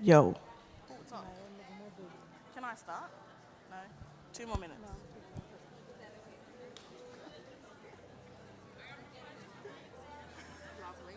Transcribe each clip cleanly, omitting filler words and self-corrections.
Yo. Oh, it's on. Can I start? No? 2 more minutes. Lovely.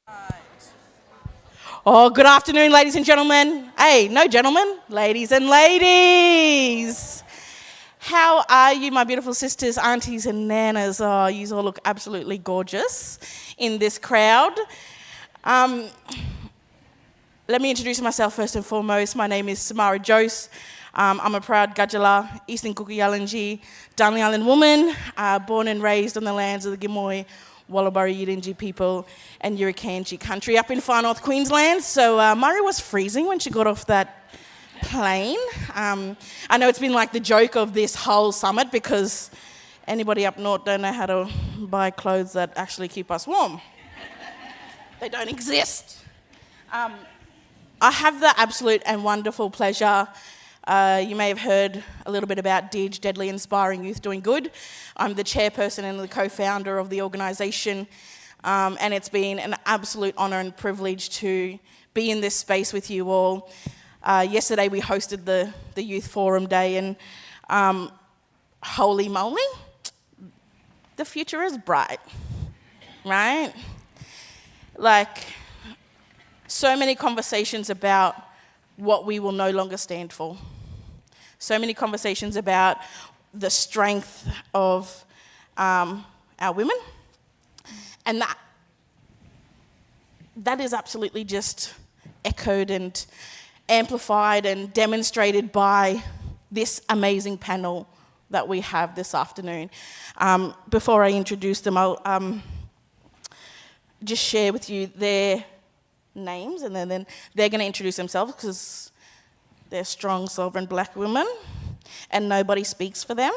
Right. Oh, good afternoon, ladies and gentlemen. Hey, no gentlemen, ladies and ladies. How are you, my beautiful sisters, aunties, and nanas? Oh, you all look absolutely gorgeous in this crowd. Um, Let me introduce myself first and foremost. My name is Samara Jose. I'm a proud Gajala, Eastern Kuki-Yalanji, Darling Island woman, born and raised on the lands of the Gimoy, Wallaburra Yidinji people and Yurakanji country up in far north Queensland. So Murray was freezing when she got off that plane. I know it's been like the joke of this whole summit because anybody up north don't know how to buy clothes that actually keep us warm. They don't exist. I have the absolute and wonderful pleasure. You may have heard a little bit about DIG, Deadly Inspiring Youth Doing Good. I'm the chairperson and the co-founder of the organisation, and it's been an absolute honour and privilege to be in this space with you all. Yesterday we hosted the Youth Forum Day, and holy moly, the future is bright, right? Like, so many conversations about what we will no longer stand for. So many conversations about the strength of our women. And that is absolutely just echoed and amplified and demonstrated by this amazing panel that we have this afternoon. Before I introduce them, I'll just share with you their names, and then they're going to introduce themselves because they're strong, sovereign black women, and nobody speaks for them.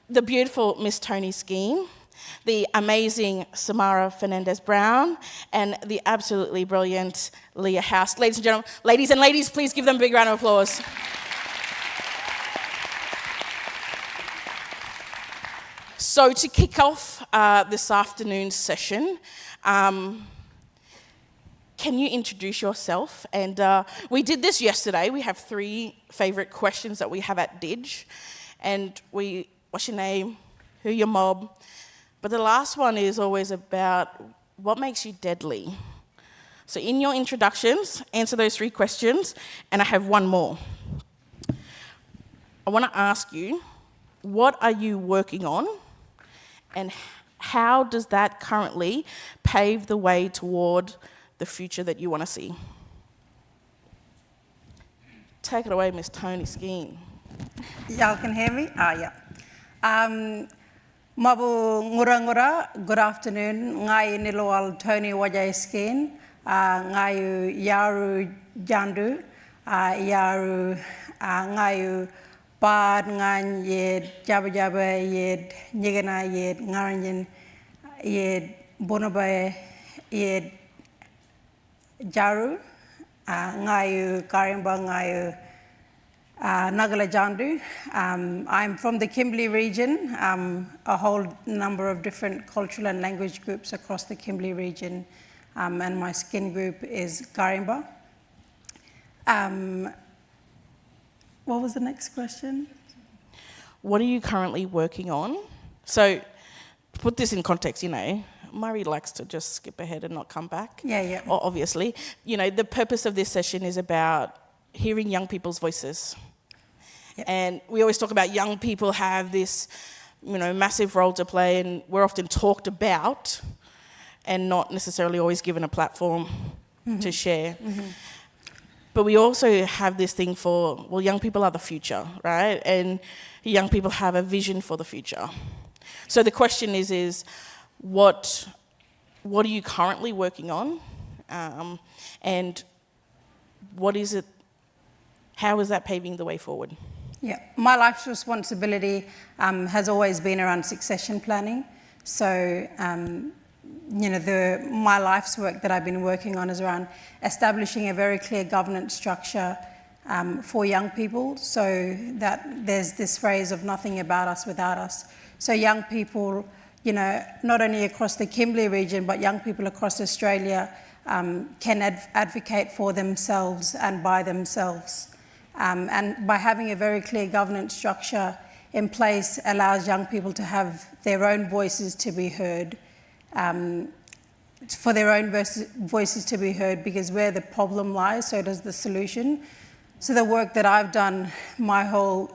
The beautiful Miss Tony Skeen, the amazing Samara Fernandez-Brown, and the absolutely brilliant Leah House. Ladies and gentlemen, ladies, please give them a big round of applause. So to kick off this afternoon's session, can you introduce yourself? And we did this yesterday. We have 3 favourite questions that we have at DIG. And what's your name? Who your mob? But the last one is always about what makes you deadly. So in your introductions, answer those 3 questions. And I have one more. I want to ask you, what are you working on? And how does that currently pave the way toward the future that you want to see? Take it away, Miss Tony Skeen. Y'all can hear me? Yeah. Mabu ngura, good afternoon. Ngai niloal Tony Wajai Skeen. Ngai Yaru Jandu. Yaru Ngai Pad Ngan Yed Jabba Yed Nigana Yed Ngaranjan Yed Bonabai Yed Jaru, ngayu karimba ngayu Nagala Jandu. I'm from the Kimberley region, a whole number of different cultural and language groups across the Kimberley region, and my skin group is Garimba. What was the next question? What are you currently working on? So, to put this in context, Murray likes to just skip ahead and not come back. Yeah. Obviously. The purpose of this session is about hearing young people's voices. Yep. And we always talk about young people have this, massive role to play, and we're often talked about and not necessarily always given a platform to share. Mm-hmm. But we also have this thing for, young people are the future, right? And young people have a vision for the future. So the question is what are you currently working on? And what is it, how is that paving the way forward? Yeah, my life's responsibility has always been around succession planning. So, my life's work that I've been working on is around establishing a very clear governance structure for young people, so that there's this phrase of nothing about us without us. So young people, not only across the Kimberley region, but young people across Australia can advocate for themselves and by themselves. And by having a very clear governance structure in place allows young people to have their own voices to be heard, for their own voices to be heard, because where the problem lies, so does the solution. So the work that I've done my whole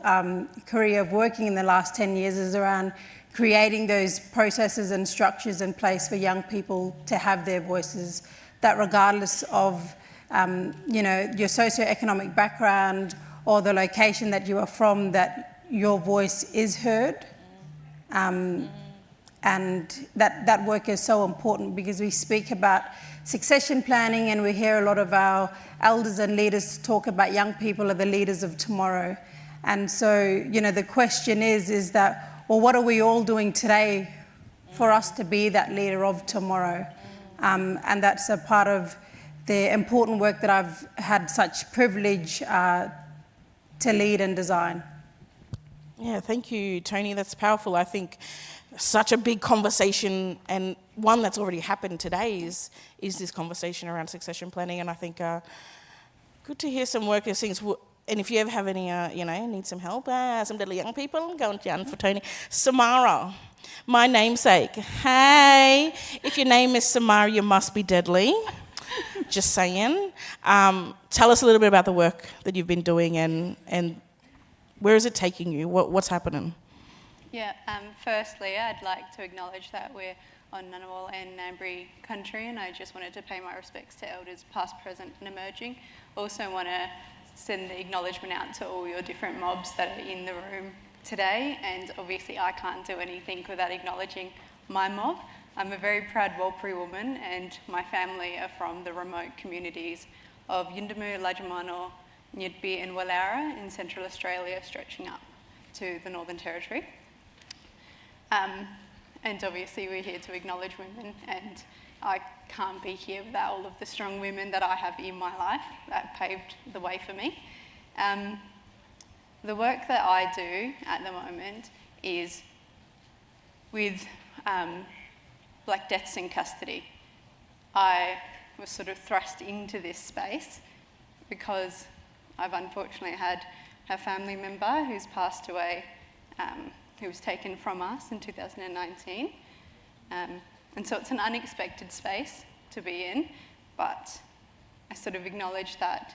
career of working in the last 10 years is around creating those processes and structures in place for young people to have their voices, that regardless of your socioeconomic background or the location that you are from, that your voice is heard. And that work is so important, because we speak about succession planning and we hear a lot of our elders and leaders talk about young people are the leaders of tomorrow. And so, the question is that, what are we all doing today for us to be that leader of tomorrow? And that's a part of the important work that I've had such privilege to lead and design. Yeah, thank you, Tony. That's powerful. I think such a big conversation, and one that's already happened today is this conversation around succession planning. And I think good to hear some work as things. And if you ever have any, need some help, some deadly young people, go and down for Tony. Samara, my namesake. Hey, if your name is Samara, you must be deadly. Just saying. Tell us a little bit about the work that you've been doing and where is it taking you? What's happening? Yeah, firstly, I'd like to acknowledge that we're on Ngunnawal and Ngambri country, and I just wanted to pay my respects to elders past, present and emerging. Also want to send the acknowledgement out to all your different mobs that are in the room today, and obviously I can't do anything without acknowledging my mob. I'm a very proud Warlpiri woman, and my family are from the remote communities of Yuendumu, Lajamano, Nyidby and Wallara in Central Australia, stretching up to the Northern Territory. And obviously we're here to acknowledge women, and I can't be here without all of the strong women that I have in my life that paved the way for me. The work that I do at the moment is with Black deaths in custody. I was sort of thrust into this space because I've unfortunately had a family member who's passed away, who was taken from us in 2019. And so it's an unexpected space to be in, but I sort of acknowledge that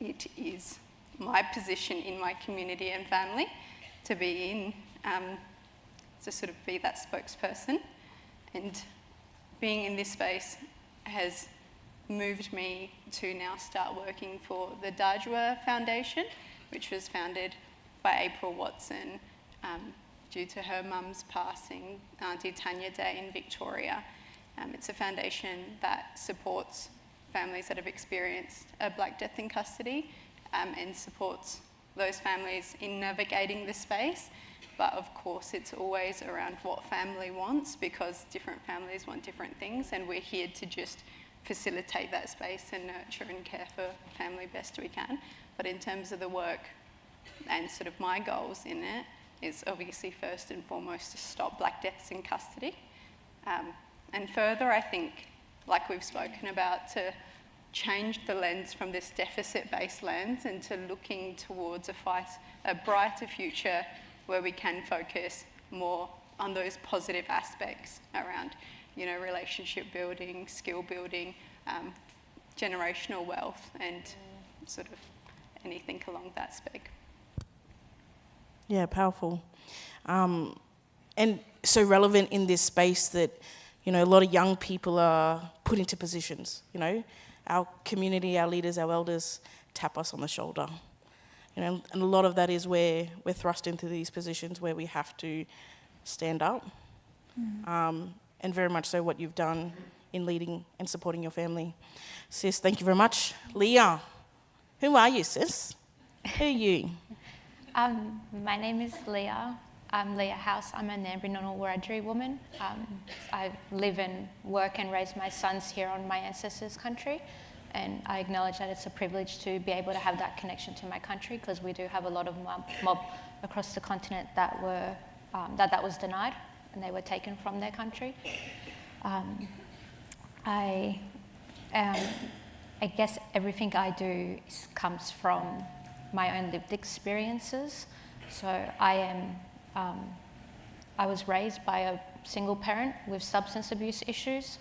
it is my position in my community and family to be in, to sort of be that spokesperson. And being in this space has moved me to now start working for the Dajua Foundation, which was founded by April Watson due to her mum's passing, Auntie Tanya Day in Victoria. It's a foundation that supports families that have experienced a Black death in custody and supports those families in navigating the space. But of course, it's always around what family wants, because different families want different things, and we're here to just facilitate that space and nurture and care for family best we can. But in terms of the work and sort of my goals in it is obviously first and foremost to stop black deaths in custody. And further, I think, like we've spoken about, to change the lens from this deficit-based lens and to looking towards a brighter future where we can focus more on those positive aspects around, relationship building, skill building, generational wealth, and sort of anything along that spec. Yeah, powerful. And so relevant in this space that, a lot of young people are put into positions, Our community, our leaders, our elders tap us on the shoulder. And a lot of that is where we're thrust into these positions where we have to stand up. And very much so what you've done in leading and supporting your family. Sis, thank you very much. Leah, who are you, sis? Who are you? My name is Leah. I'm Leah House. I'm a Ngambri Wiradjuri woman. I live and work and raise my sons here on my ancestors' country, and I acknowledge that it's a privilege to be able to have that connection to my country, because we do have a lot of mob across the continent that were that was denied and they were taken from their country. I guess everything I do comes from my own lived experiences. So I was raised by a single parent with substance abuse issues.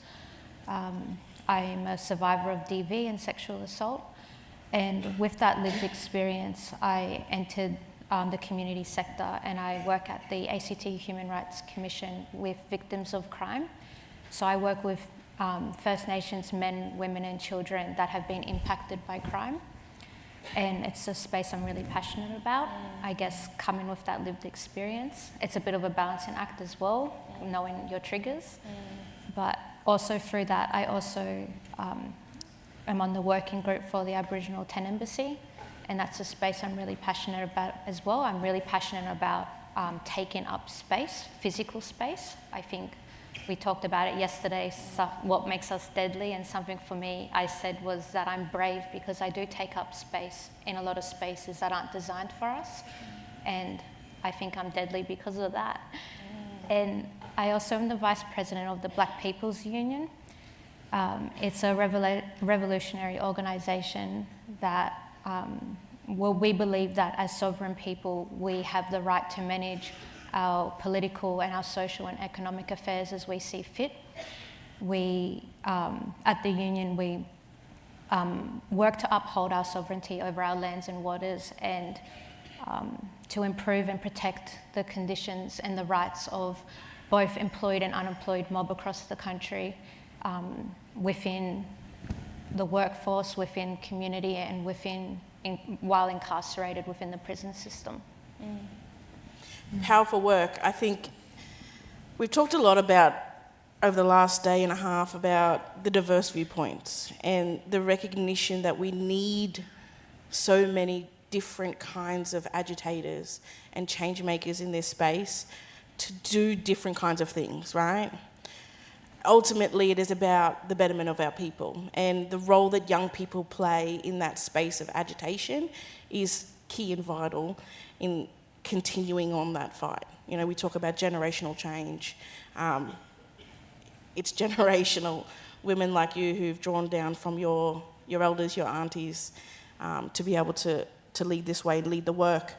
I am a survivor of DV and sexual assault. And with that lived experience, I entered the community sector, and I work at the ACT Human Rights Commission with victims of crime. So I work with First Nations men, women and children that have been impacted by crime. And it's a space I'm really passionate about. I guess coming with that lived experience, it's a bit of a balancing act as well, knowing your triggers. But also through that, I also am on the working group for the Aboriginal 10 Embassy, and that's a space I'm really passionate about as well. I'm really passionate about taking up space, physical space. I think we talked about it yesterday, what makes us deadly, and something for me I said was that I'm brave because I do take up space in a lot of spaces that aren't designed for us, and I think I'm deadly because of that. And I also am the Vice President of the Black People's Union. It's a revolutionary organisation that we believe that as sovereign people we have the right to manage our political and our social and economic affairs as we see fit. We, at the union, we work to uphold our sovereignty over our lands and waters, and to improve and protect the conditions and the rights of both employed and unemployed mob across the country, within the workforce, within community, and while incarcerated within the prison system. Powerful work. I think we've talked a lot about, over the last day and a half, about the diverse viewpoints and the recognition that we need so many different kinds of agitators and change makers in this space to do different kinds of things, right? Ultimately, it is about the betterment of our people, and the role that young people play in that space of agitation is key and vital in continuing on that fight. We talk about generational change. It's generational. Women like you who've drawn down from your elders, your aunties, to be able to lead this way and lead the work.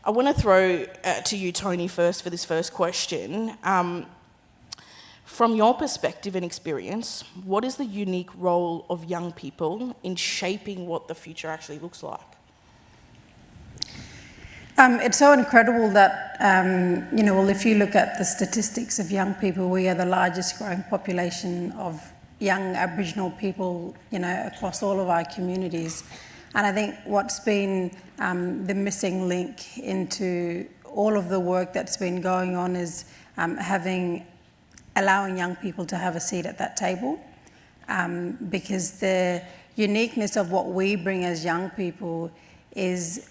I want to throw to you, Tony, first for this first question. From your perspective and experience, what is the unique role of young people in shaping what the future actually looks like? It's so incredible that, if you look at the statistics of young people, we are the largest growing population of young Aboriginal people, across all of our communities. And I think what's been the missing link into all of the work that's been going on is allowing young people to have a seat at that table, because the uniqueness of what we bring as young people is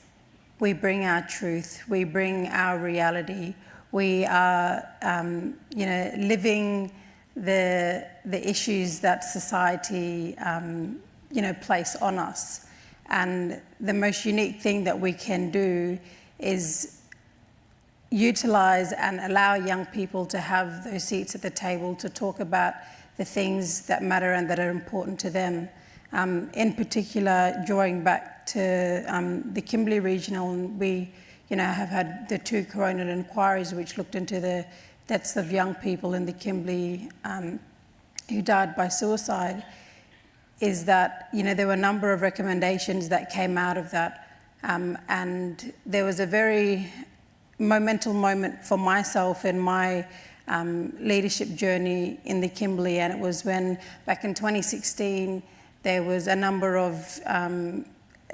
we bring our truth, we bring our reality, we are living the issues that society place on us. And the most unique thing that we can do is utilise and allow young people to have those seats at the table to talk about the things that matter and that are important to them. In particular, drawing back to the Kimberley Regional, we have had the 2 coronial inquiries which looked into the deaths of young people in the Kimberley who died by suicide, is that there were a number of recommendations that came out of that, and there was a very monumental moment for myself in my leadership journey in the Kimberley, and it was when back in 2016 there was a number of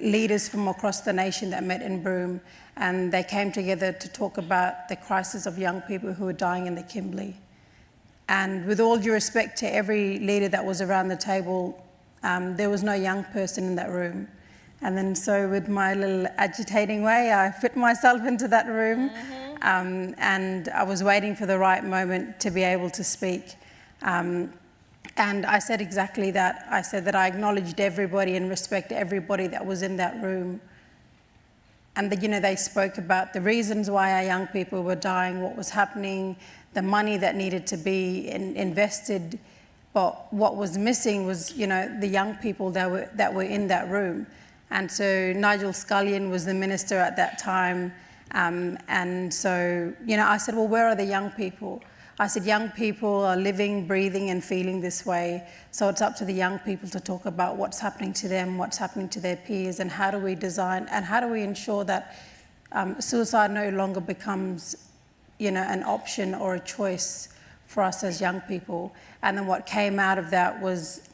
leaders from across the nation that met in Broome, and they came together to talk about the crisis of young people who were dying in the Kimberley. And with all due respect to every leader that was around the table, there was no young person in that room. And then so with my little agitating way, I fit myself into that room, and I was waiting for the right moment to be able to speak. And I said exactly that. I said that I acknowledged everybody and respect everybody that was in that room. And they spoke about the reasons why our young people were dying, what was happening, the money that needed to be invested. But what was missing was, the young people that were in that room. And so Nigel Scullion was the minister at that time. And so, I said, well, where are the young people? I said, young people are living, breathing and feeling this way. So it's up to the young people to talk about what's happening to them, what's happening to their peers, and how do we design and how do we ensure that suicide no longer becomes, an option or a choice for us as young people. And then what came out of that was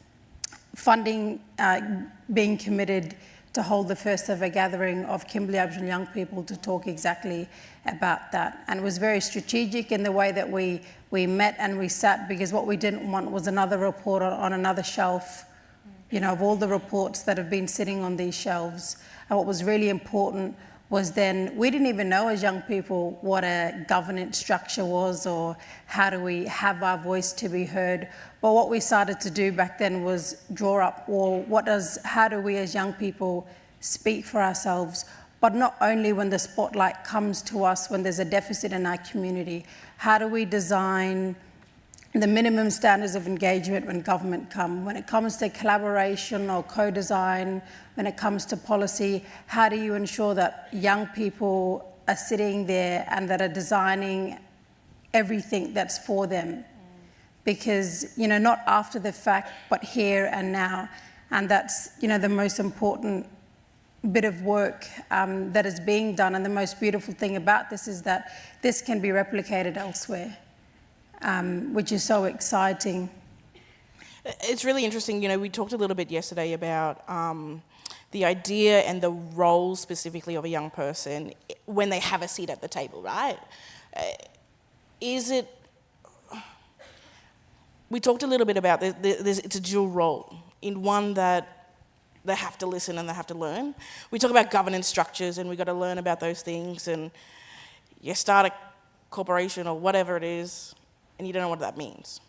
funding being committed to hold the first ever gathering of Kimberley Aboriginal young people to talk exactly about that. And it was very strategic in the way that we met and we sat, because what we didn't want was another report on another shelf, of all the reports that have been sitting on these shelves. And what was really important was then we didn't even know as young people what a governance structure was or how do we have our voice to be heard. But what we started to do back then was draw up, well, how do we as young people speak for ourselves, but not only when the spotlight comes to us when there's a deficit in our community. How do we design the minimum standards of engagement when government come? When it comes to collaboration or co-design, when it comes to policy, how do you ensure that young people are sitting there and that are designing everything that's for them? Because, not after the fact, but here and now. And that's, the most important bit of work that is being done. And the most beautiful thing about this is that this can be replicated elsewhere, which is so exciting. It's really interesting. We talked a little bit yesterday about the idea and the role specifically of a young person when they have a seat at the table, right? We talked a little bit about it's a dual role, in one that they have to listen and they have to learn. We talk about governance structures and we've got to learn about those things, and you start a corporation or whatever it is and you don't know what that means.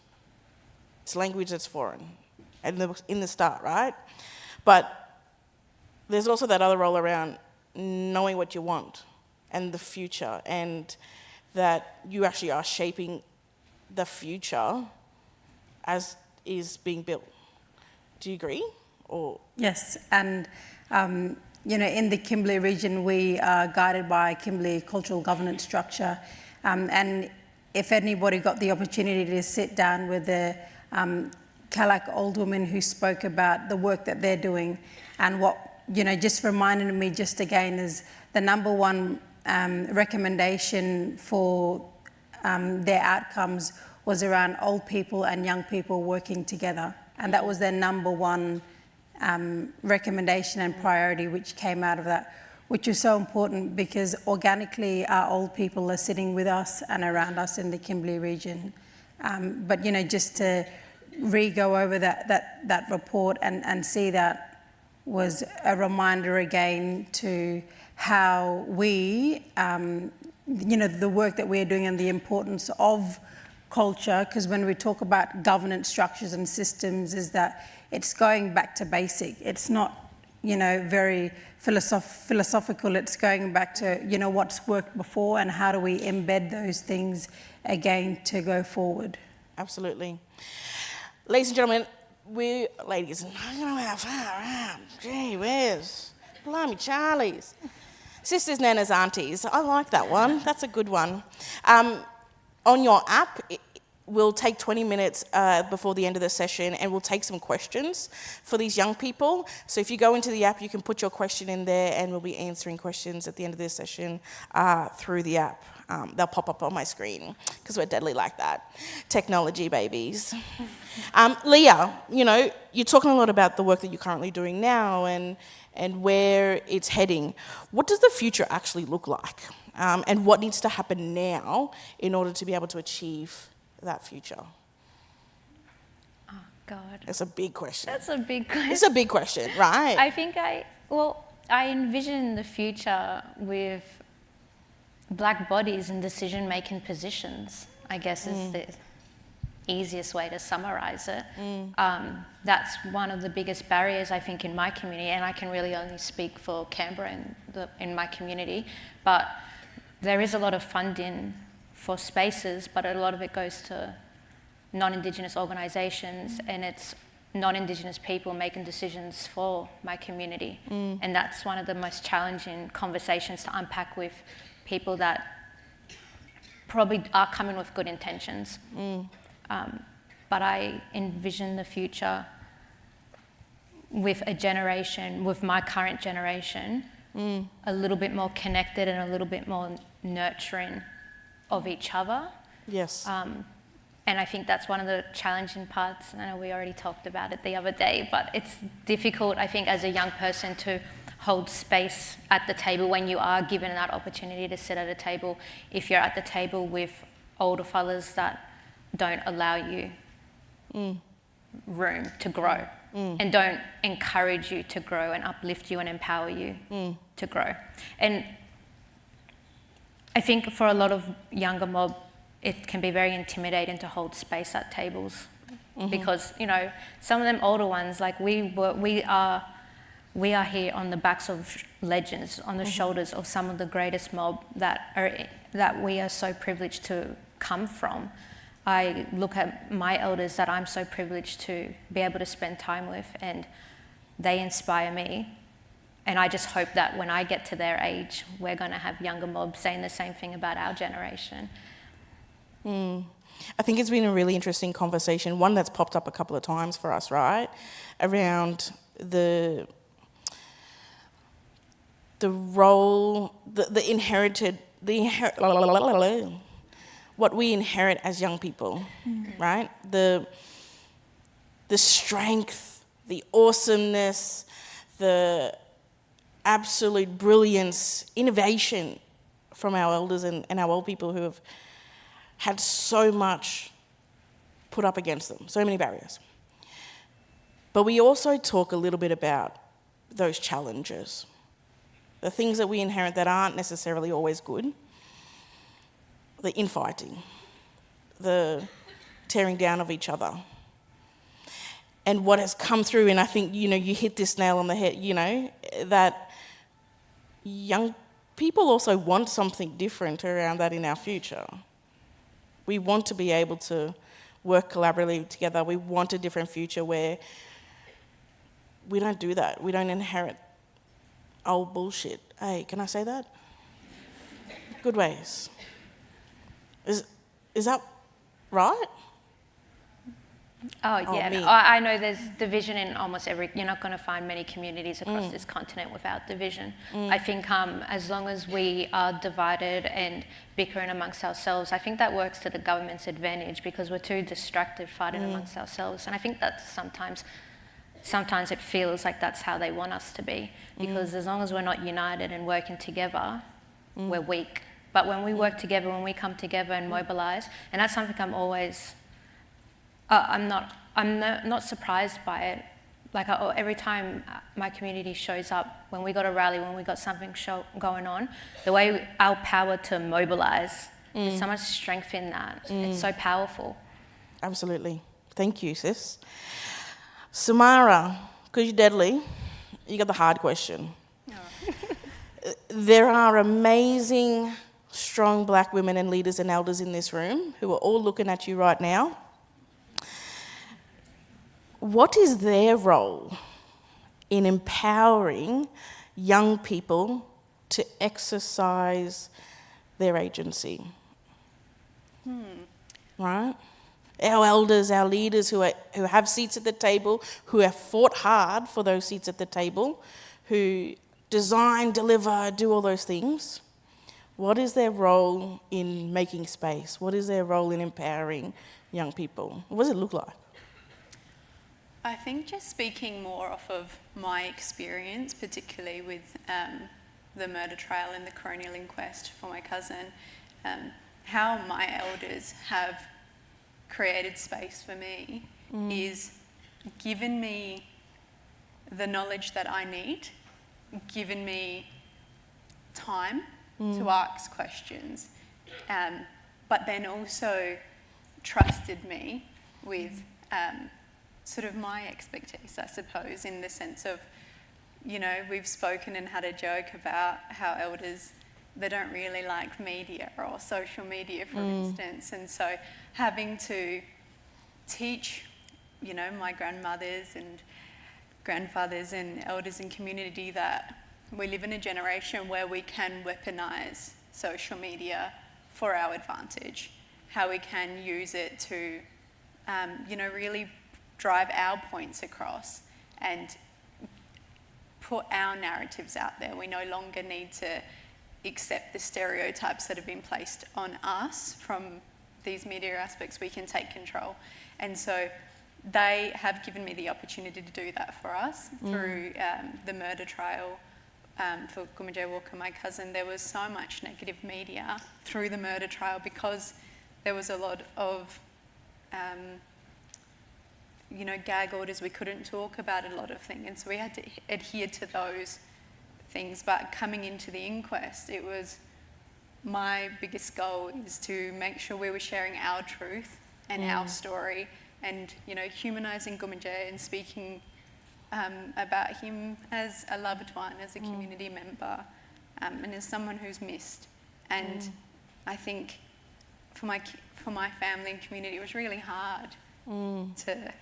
It's language that's foreign in the start, right? But there's also that other role around knowing what you want and the future, and that you actually are shaping the future as is being built. Do you agree? Or yes, and in the Kimberley region, we are guided by Kimberley cultural governance structure, and if anybody got the opportunity to sit down with the Kalak old women who spoke about the work that they're doing, and what just reminded me just again is the number one recommendation for their outcomes was around old people and young people working together. And that was their number one recommendation and priority, which came out of that, which is so important because organically our old people are sitting with us and around us in the Kimberley region. But just to re-go over that report and see that was a reminder again to how we, the work that we're doing and the importance of culture, because when we talk about governance structures and systems, is that it's going back to basic. It's not very philosophical. It's going back to, what's worked before and how do we embed those things again to go forward. Absolutely. Ladies and gentlemen, ladies, I don't know how far out. Gee whiz. Blimey Charlies. Sisters, nanas, aunties. I like that one. That's a good one. On your app, we'll take 20 minutes before the end of the session and we'll take some questions for these young people. So if you go into the app, you can put your question in there and we'll be answering questions at the end of this session through the app. They'll pop up on my screen because we're deadly like that. Technology babies. Leah, you're talking a lot about the work that you're currently doing now and where it's heading. What does the future actually look like? And what needs to happen now in order to be able to achieve that future? Oh, God. That's a big question. That's a big question. It's a big question, right? I think I envision the future with black bodies in decision-making positions, I guess is the easiest way to summarize it. That's one of the biggest barriers, I think, in my community, and I can really only speak for Canberra in my community, but there is a lot of funding for spaces, but a lot of it goes to non-Indigenous organisations, and it's non-Indigenous people making decisions for my community. And that's one of the most challenging conversations to unpack with people that probably are coming with good intentions. But I envision the future with a generation, with my current generation, a little bit more connected and a little bit more nurturing of each other. Yes. And I think that's one of the challenging parts. I know we already talked about it the other day, but it's difficult, I think, as a young person to hold space at the table when you are given that opportunity to sit at a table, if you're at the table with older fellas that don't allow you room to grow and don't encourage you to grow and uplift you and empower you to grow. And I think for a lot of younger mob, it can be very intimidating to hold space at tables because, some of them older ones, like we are here on the backs of legends, on the shoulders of some of the greatest mob that we are so privileged to come from. I look at my elders that I'm so privileged to be able to spend time with, and they inspire me. And I just hope that when I get to their age, we're going to have younger mobs saying the same thing about our generation. I think it's been a really interesting conversation, one that's popped up a couple of times for us, right? Around the role, what we inherit as young people, right? The strength, the awesomeness, the absolute brilliance, innovation from our elders and our old people who have had so much put up against them, so many barriers. But we also talk a little bit about those challenges, the things that we inherit that aren't necessarily always good, the infighting, the tearing down of each other. And what has come through, and I think, you hit this nail on the head, that young people also want something different around that in our future. We want to be able to work collaboratively together. We want a different future where we don't do that. We don't inherit old bullshit. Hey, can I say that? Good ways. Is that right? Oh, yeah. I know there's division in almost you're not going to find many communities across this continent without division. I think as long as we are divided and bickering amongst ourselves, I think that works to the government's advantage because we're too distracted fighting amongst ourselves. And I think that's sometimes it feels like that's how they want us to be, because as long as we're not united and working together, we're weak. But when we work together, when we come together and mobilise, and that's something I'm always... I'm not surprised by it. Like every time my community shows up, when we got a rally, when we got something going on, the way our power to mobilise, there's so much strength in that. It's so powerful. Absolutely. Thank you, sis. Samara, because you're deadly, you got the hard question. Oh. There are amazing, strong black women and leaders and elders in this room who are all looking at you right now. What is their role in empowering young people to exercise their agency? Right? Our elders, our leaders who have seats at the table, who have fought hard for those seats at the table, who design, deliver, do all those things. What is their role in making space? What is their role in empowering young people? What does it look like? I think just speaking more off of my experience, particularly with the murder trial and the coronial inquest for my cousin, how my elders have created space for me is given me the knowledge that I need, given me time to ask questions, but then also trusted me with sort of my expertise, I suppose, in the sense of, we've spoken and had a joke about how elders, they don't really like media or social media, for instance, and so having to teach, my grandmothers and grandfathers and elders in community that we live in a generation where we can weaponise social media for our advantage, how we can use it to, really drive our points across and put our narratives out there. We no longer need to accept the stereotypes that have been placed on us from these media aspects. We can take control. And so they have given me the opportunity to do that for us through the murder trial for Gummidge Walker, my cousin. There was so much negative media through the murder trial because there was a lot of gag orders. We couldn't talk about a lot of things, and so we had to adhere to those things. But coming into the inquest, it was my biggest goal is to make sure we were sharing our truth and our story, and humanising Gummidge and speaking about him as a loved one, as a community member, and as someone who's missed. And I think for my family and community, it was really hard to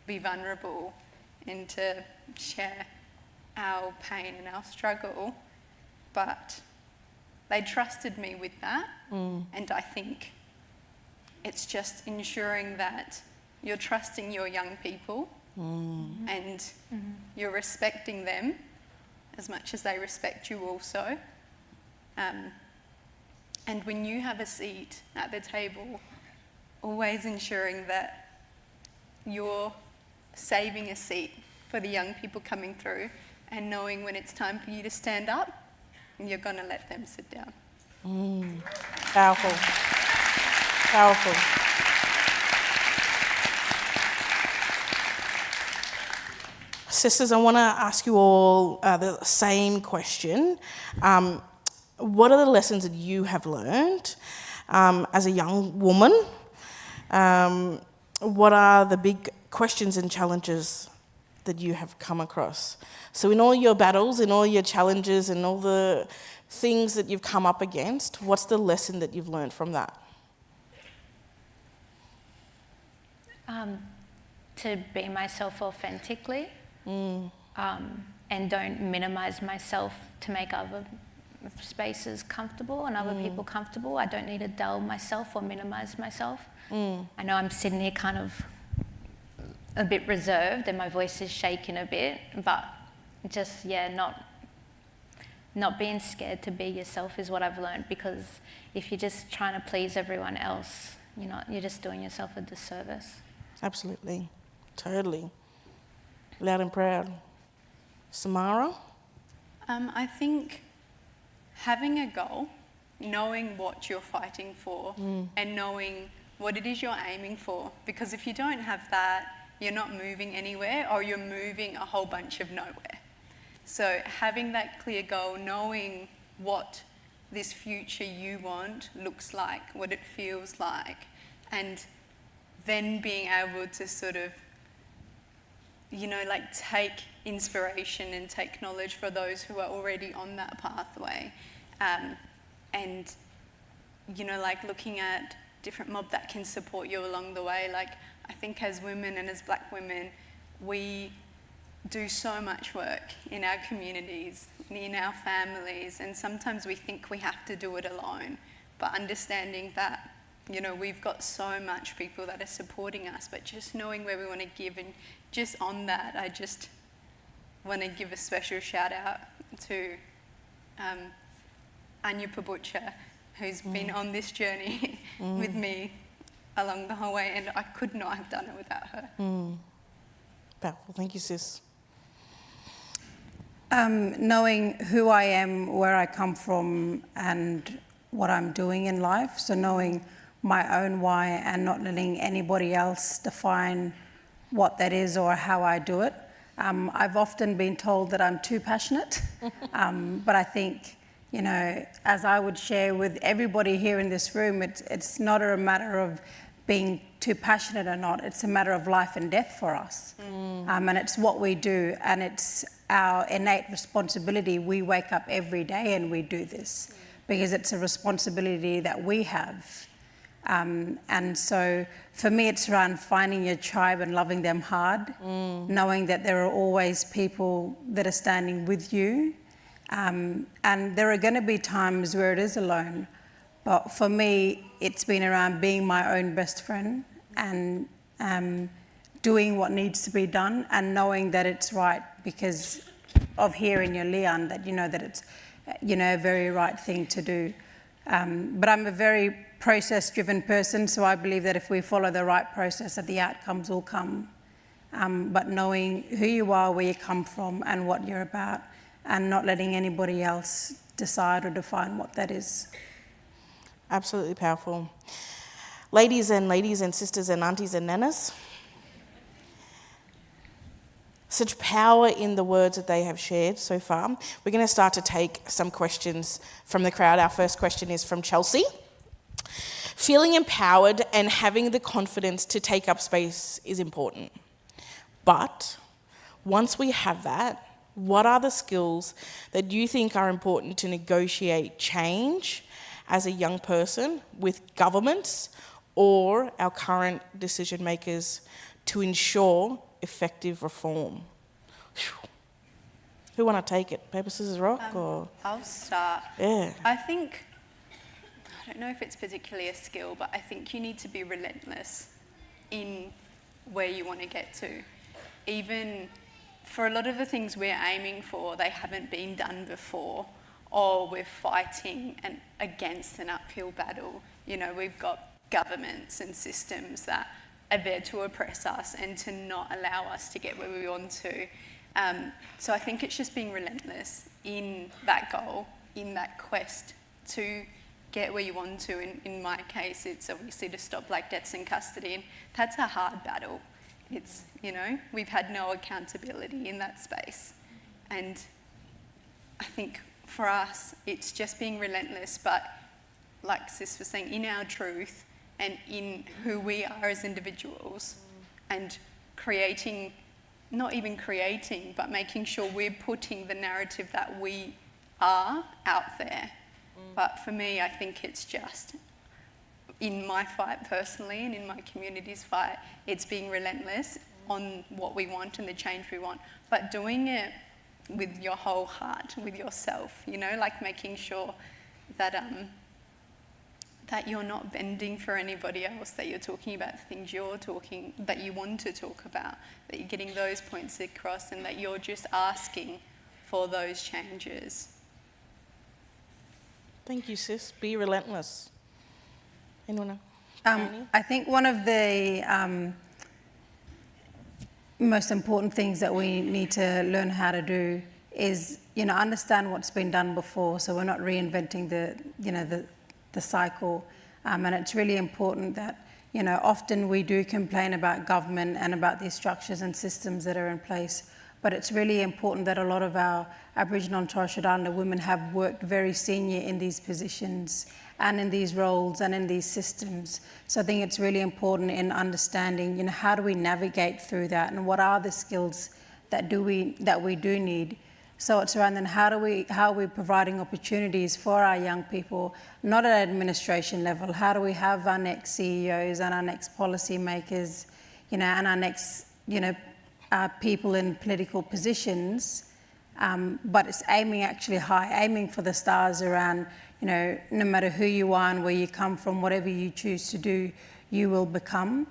be vulnerable and to share our pain and our struggle, but they trusted me with that. And I think it's just ensuring that you're trusting your young people and you're respecting them as much as they respect you also. And when you have a seat at the table, always ensuring that you're saving a seat for the young people coming through and knowing when it's time for you to stand up, you're going to let them sit down. Powerful. Powerful. Sisters, I want to ask you all the same question. What are the lessons that you have learned as a young woman? What are the big questions and challenges that you have come across? So in all your battles, in all your challenges, and all the things that you've come up against, what's the lesson that you've learned from that? To be myself authentically, and don't minimise myself to make other spaces comfortable and other people comfortable. I don't need to dull myself or minimise myself. I know I'm sitting here kind of a bit reserved and my voice is shaking a bit, but just, not being scared to be yourself is what I've learned, because if you're just trying to please everyone else, you're just doing yourself a disservice. Absolutely. Totally. Loud and proud. Samara? I think having a goal, knowing what you're fighting for and knowing what it is you're aiming for, because if you don't have that, you're not moving anywhere, or you're moving a whole bunch of nowhere. So having that clear goal, knowing what this future you want looks like, what it feels like, and then being able to sort of like take inspiration and take knowledge for those who are already on that pathway. And, like looking at different mob that can support you along the way. Like, I think as women and as Black women, we do so much work in our communities, in our families, and sometimes we think we have to do it alone. But understanding that, we've got so much people that are supporting us, but just knowing where we want to give. And just on that, I just want to give a special shout out to Anya Pabucha, who's been on this journey with me along the whole way, and I could not have done it without her. Powerful. Thank you, sis. Knowing who I am, where I come from, and what I'm doing in life. So knowing my own why and not letting anybody else define what that is or how I do it. I've often been told that I'm too passionate, but I think, as I would share with everybody here in this room, it's not a matter of being too passionate or not. It's a matter of life and death for us. And it's what we do, and it's our innate responsibility. We wake up every day and we do this because it's a responsibility that we have. And so for me, it's around finding your tribe and loving them hard, knowing that there are always people that are standing with you. And there are going to be times where it is alone. But for me, it's been around being my own best friend and doing what needs to be done and knowing that it's right because of hearing your Leon, that that it's a very right thing to do. But I'm a very process-driven person, so I believe that if we follow the right process, that the outcomes will come. But knowing who you are, where you come from, and what you're about, and not letting anybody else decide or define what that is. Absolutely powerful. Ladies and sisters and aunties and nanas, such power in the words that they have shared so far. We're going to start to take some questions from the crowd. Our first question is from Chelsea. Feeling empowered and having the confidence to take up space is important. But once we have that, what are the skills that you think are important to negotiate change as a young person with governments or our current decision makers to ensure effective reform? Who want to take it? Paper, scissors, rock? Or I'll start. Yeah. I don't know if it's particularly a skill, but I think you need to be relentless in where you want to get to. Even for a lot of the things we're aiming for, they haven't been done before, or we're fighting against an uphill battle. We've got governments and systems that are there to oppress us and to not allow us to get where we want to. So I think it's just being relentless in that goal, in that quest to get where you want to. In my case, it's obviously to stop Black deaths in custody, and that's a hard battle. It's, we've had no accountability in that space. And I think for us, it's just being relentless, but like Sis was saying, in our truth and in who we are as individuals, and not even creating, but making sure we're putting the narrative that we are out there. But for me, I think it's just, in my fight personally and in my community's fight, it's being relentless on what we want and the change we want, but doing it with your whole heart, with yourself, like making sure that that you're not bending for anybody else, that you're talking about the things that you want to talk about, that you're getting those points across, and that you're just asking for those changes. Thank you, sis. Be relentless. Anyone? I think one of the most important things that we need to learn how to do is, understand what's been done before, so we're not reinventing the cycle. And it's really important that, often we do complain about government and about these structures and systems that are in place, but it's really important that a lot of our Aboriginal and Torres Strait Islander women have worked very senior in these positions and in these roles and in these systems. So I think it's really important in understanding, you know, how do we navigate through that, and what are the skills that we do need. So it's around then how are we providing opportunities for our young people, not at administration level. How do we have our next CEOs and our next policy makers, you know, and our next, you know, people in political positions, but it's aiming actually high, aiming for the stars around, you know, no matter who you are and where you come from, whatever you choose to do, you will become.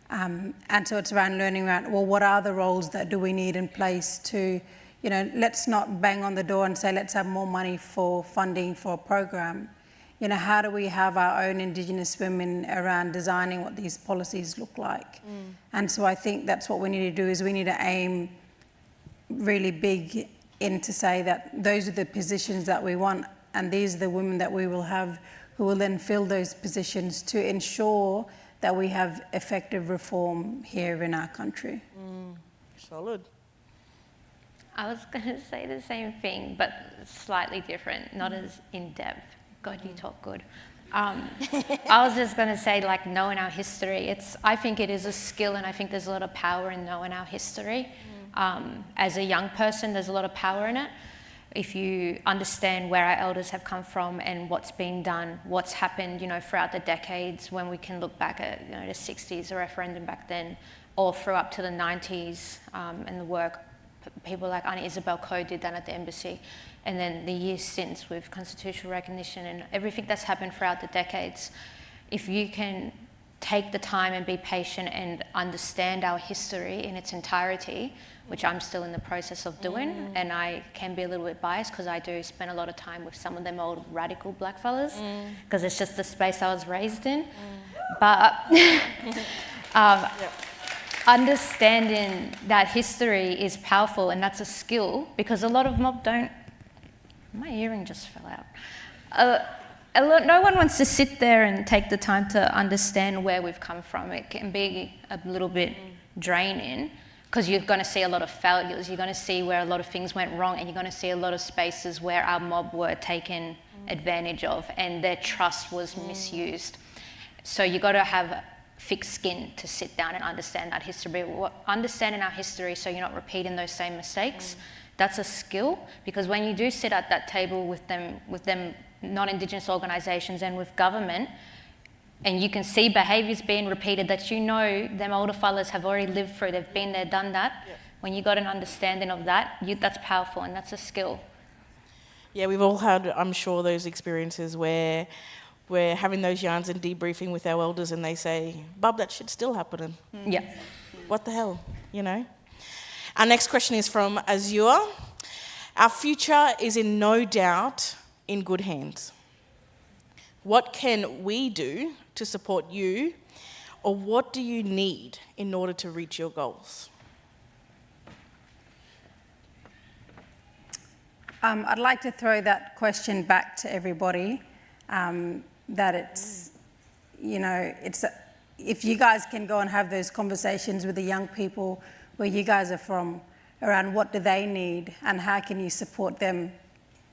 And so it's around learning around, well, what are the roles that do we need in place to, you know, let's not bang on the door and say, let's have more money for funding for a program. You know, how do we have our own Indigenous women around designing what these policies look like? And so I think that's what we need to do, is we need to aim really big in to say that those are the positions that we want, and these are the women that we will have who will then fill those positions to ensure that we have effective reform here in our country. Solid. I was going to say the same thing, but slightly different, not as in-depth. God, you talk good. I was just going to say, like, knowing our history. I think it is a skill, and I think there's a lot of power in knowing our history. As a young person, there's a lot of power in it. If you understand where our elders have come from and what's been done, what's happened, you know, throughout the decades, when we can look back at, you know, the 60s, the referendum back then, or through up to the 90s, and the work people like Auntie Isabel Coe did that at the embassy, and then the years since with constitutional recognition and everything that's happened throughout the decades. If you can take the time and be patient and understand our history in its entirety, which I'm still in the process of doing, and I can be a little bit biased because I do spend a lot of time with some of them old radical black fellas, because it's just the space I was raised in. But understanding that history is powerful, and that's a skill, because a lot of mob don't. My earring just fell out. No one wants to sit there and take the time to understand where we've come from. It can be a little bit draining, because you're going to see a lot of failures. You're going to see where a lot of things went wrong, and you're going to see a lot of spaces where our mob were taken advantage of and their trust was misused. So you've got to have thick skin to sit down and understand that history. Understanding our history so you're not repeating those same mistakes, that's a skill, because when you do sit at that table with them non-Indigenous organisations and with government, and you can see behaviours being repeated that you know them older fellas have already lived through, they've been there, done that. Yeah. When you got an understanding of that, that's powerful, and that's a skill. Yeah, we've all had, I'm sure, those experiences where we're having those yarns and debriefing with our elders and they say, Bub, that shit's still happening. Yeah. What the hell, you know? Our next question is from Azure. Our future is in no doubt in good hands. What can we do to support you, or what do you need in order to reach your goals? I'd like to throw that question back to everybody, that it's, you know, if you guys can go and have those conversations with the young people where you guys are from, around what do they need and how can you support them?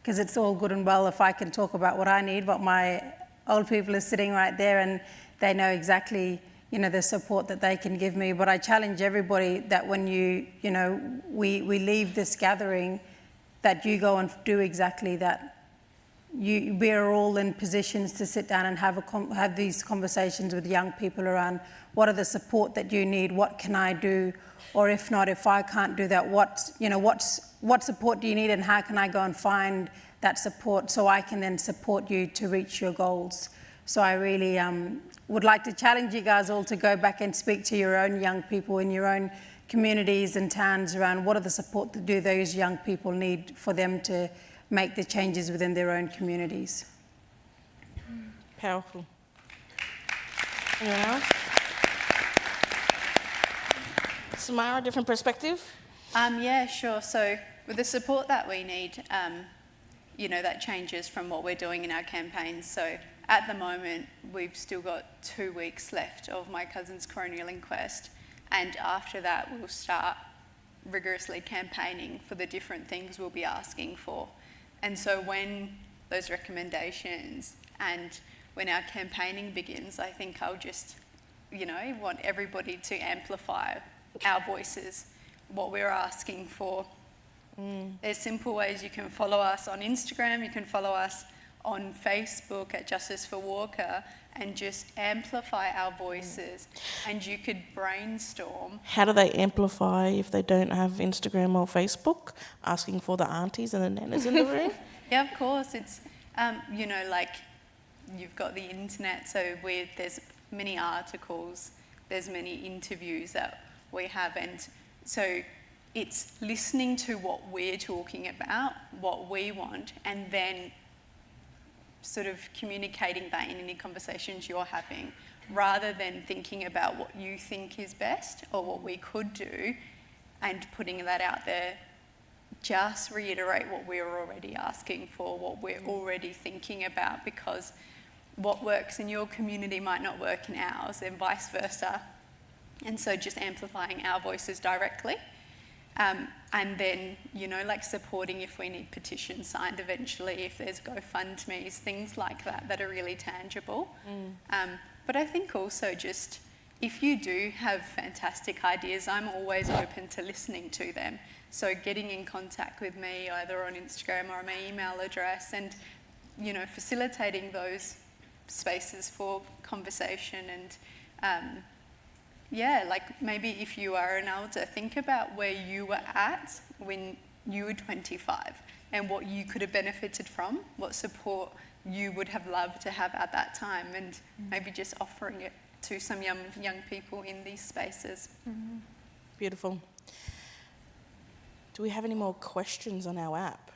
Because it's all good and well if I can talk about what I need, but my old people are sitting right there and they know exactly, you know, the support that they can give me. But I challenge everybody that when we leave this gathering, that you go and do exactly that. We are all in positions to sit down and have these conversations with young people around what are the support that you need, what can I do, or if not, if I can't do that, what support do you need, and how can I go and find that support so I can then support you to reach your goals. So I really would like to challenge you guys all to go back and speak to your own young people in your own communities and towns around what are the support that do those young people need for them to make the changes within their own communities. Powerful. Anyone else? Samara, different perspective? Yeah, sure. So with the support that we need, you know, that changes from what we're doing in our campaigns. So at the moment, we've still got 2 weeks left of my cousin's coronial inquest. And after that, we'll start rigorously campaigning for the different things we'll be asking for. And so when those recommendations and when our campaigning begins, I think I'll just, want everybody to amplify our voices, what we're asking for. There's simple ways you can follow us on Instagram, you can follow us on Facebook at Justice for Walker, and just amplify our voices. And you could brainstorm. How do they amplify if they don't have Instagram or Facebook? Asking for the aunties and the nanas in the room? Yeah, of course. It's, you've got the internet, so there's many articles, there's many interviews that we have, and so it's listening to what we're talking about, what we want, and then sort of communicating that in any conversations you're having, rather than thinking about what you think is best or what we could do and putting that out there. Just reiterate what we're already asking for, what we're already thinking about, because what works in your community might not work in ours, and vice versa. And so just amplifying our voices directly. And then, supporting if we need petitions signed eventually, if there's GoFundMes, things like that are really tangible. But I think also just, if you do have fantastic ideas, I'm always open to listening to them. So getting in contact with me either on Instagram or my email address, and, facilitating those spaces for conversation. And maybe if you are an elder, think about where you were at when you were 25 and what you could have benefited from, what support you would have loved to have at that time, and maybe just offering it to some young people in these spaces. Beautiful. Do we have any more questions on our app?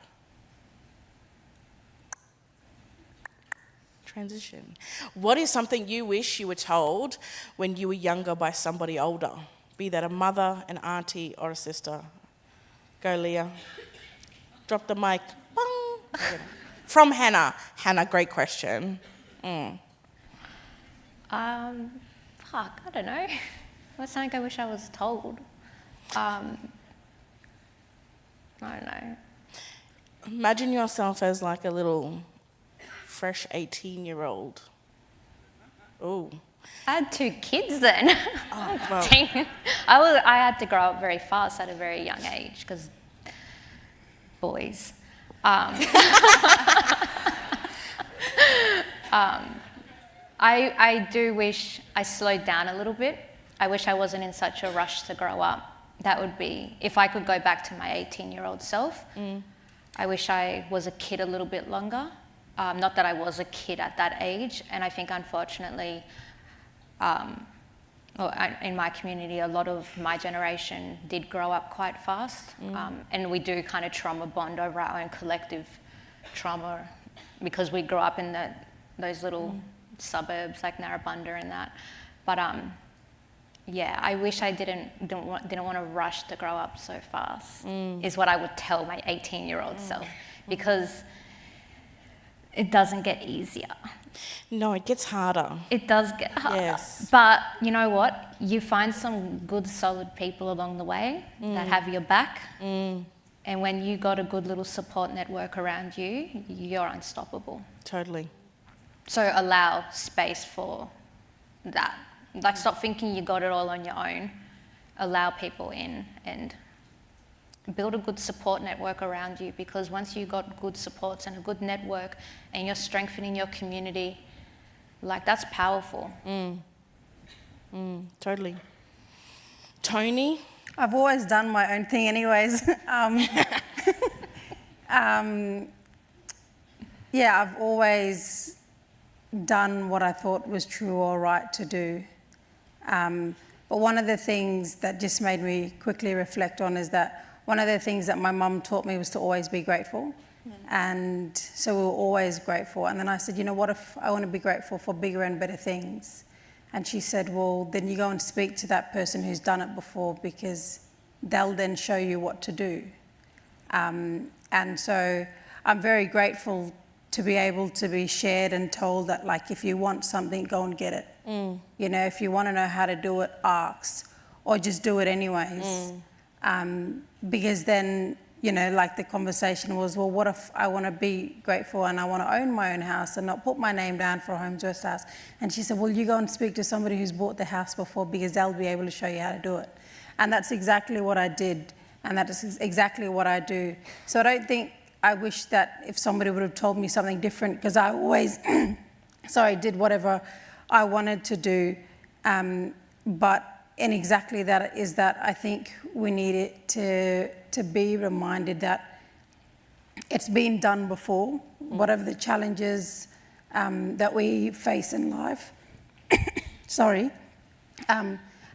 Transition. What is something you wish you were told when you were younger by somebody older? Be that a mother, an auntie, or a sister. Go, Leah. Drop the mic. Bong. From Hannah. Hannah, great question. I don't know. What's something I wish I was told? I don't know. Imagine yourself as like a little fresh 18-year-old. Oh. I had 2 kids then. Oh, well. Dang. I had to grow up very fast at a very young age, because boys. I do wish I slowed down a little bit. I wish I wasn't in such a rush to grow up. That would be, if I could go back to my 18-year-old self, I wish I was a kid a little bit longer. Not that I was a kid at that age, and I think unfortunately, in my community, a lot of my generation did grow up quite fast, and we do kind of trauma bond over our own collective trauma, because we grew up in those little suburbs like Narrabundah and that. But I wish I didn't want to rush to grow up so fast, is what I would tell my 18-year-old self, because it doesn't get easier. No, it gets harder. It does get harder. Yes. But you know what? You find some good, solid people along the way that have your back. And when you got a good little support network around you, you're unstoppable. Totally. So allow space for that. Like, stop thinking you got it all on your own. Allow people in and build a good support network around you, because once you got good supports and a good network and you're strengthening your community, like, that's powerful. Totally. Tony? I've always done my own thing anyways. I've always done what I thought was true or right to do. But one of the things that just made me quickly reflect on is that one of the things that my mum taught me was to always be grateful. And so we were always grateful. And then I said, what if I want to be grateful for bigger and better things? And she said, well, then you go and speak to that person who's done it before, because they'll then show you what to do. And so I'm very grateful to be able to be shared and told that, like, if you want something, go and get it. If you want to know how to do it, ask, or just do it anyways. Because then, like the conversation was, well, what if I want to be grateful and I want to own my own house and not put my name down for a Homes West house? And she said, well, you go and speak to somebody who's bought the house before, because they'll be able to show you how to do it. And that's exactly what I did, and that is exactly what I do. So I don't think, I wish that if somebody would have told me something different, because I always, did whatever I wanted to do. But in exactly that is that I think we need it to be reminded that it's been done before, whatever the challenges that we face in life.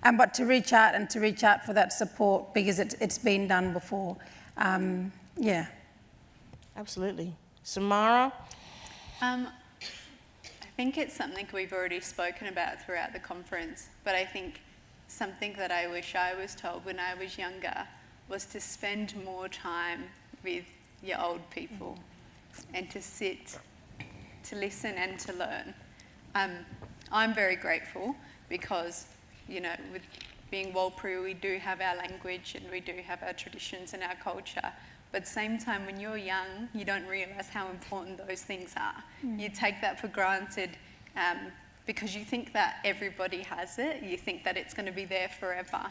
But to reach out for that support, because it's been done before. Yeah. Absolutely. Samara? I think it's something we've already spoken about throughout the conference, but I think something that I wish I was told when I was younger was to spend more time with your old people and to sit, to listen and to learn. I'm very grateful because, with being Warlpiri, we do have our language and we do have our traditions and our culture. But at the same time, when you're young, you don't realise how important those things are. You take that for granted because you think that everybody has it. You think that it's going to be there forever.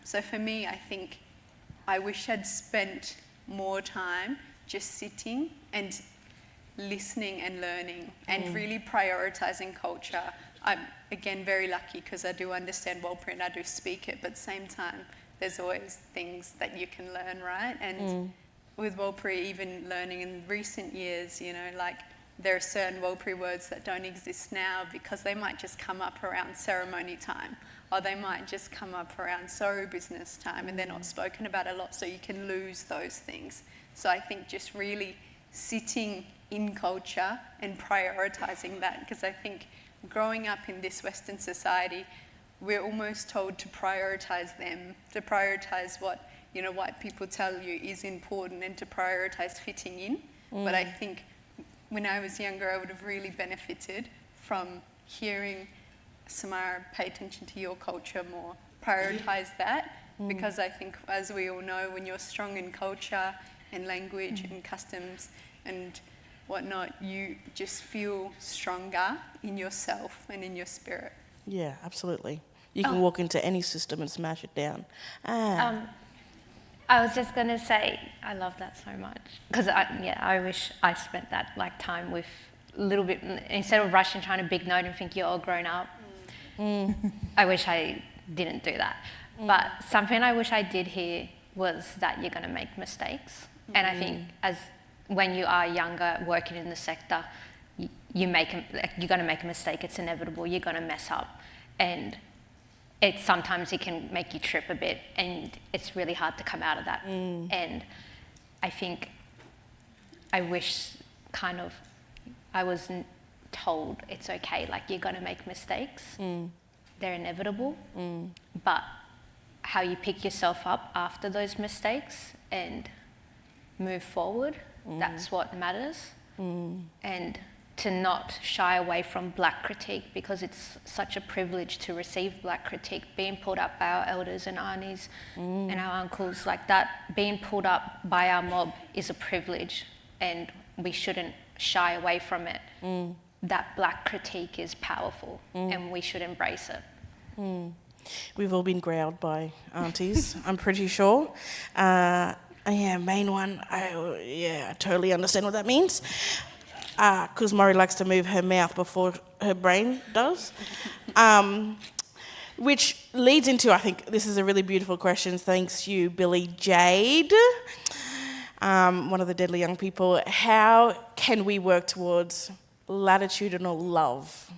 So for me, I think I wish I'd spent more time just sitting and listening and learning and really prioritising culture. I'm, again, very lucky because I do understand Warlpiri and I do speak it, but at the same time, there's always things that you can learn, right? And with Warlpiri, even learning in recent years, like there are certain Warlpiri words that don't exist now because they might just come up around ceremony time, or they might just come up around sorrow business time, and they're not spoken about a lot, so you can lose those things. So I think just really sitting in culture and prioritising that, because I think growing up in this Western society, we're almost told to prioritise them, to prioritise what white people tell you is important and to prioritise fitting in. But I think when I was younger, I would have really benefited from hearing Samara, pay attention to your culture more, prioritise that, because I think, as we all know, when you're strong in culture and language and customs and whatnot, you just feel stronger in yourself and in your spirit. Yeah, absolutely. You can walk into any system and smash it down. I was just going to say, I love that so much. Because I wish I spent that time with a little bit, instead of rushing, trying to big note and think you're all grown up. I wish I didn't do that. But something I wish I did hear was that you're going to make mistakes. And I think when you are younger, working in the sector, you're going to make a mistake. It's inevitable. You're going to mess up. And sometimes it can make you trip a bit, and it's really hard to come out of that. And I think I wish I wasn't told it's okay, you're going to make mistakes. They're inevitable. But how you pick yourself up after those mistakes and move forward, that's what matters. And to not shy away from black critique, because it's such a privilege to receive black critique, being pulled up by our elders and aunties and our uncles, that being pulled up by our mob is a privilege, and we shouldn't shy away from it. That black critique is powerful, and we should embrace it. We've all been growled by aunties, I'm pretty sure. Main one, I totally understand what that means. Because Maury likes to move her mouth before her brain does. Which leads into, I think this is a really beautiful question, thanks you, Billy Jade, one of the Deadly Young People. How can we work towards latitudinal love,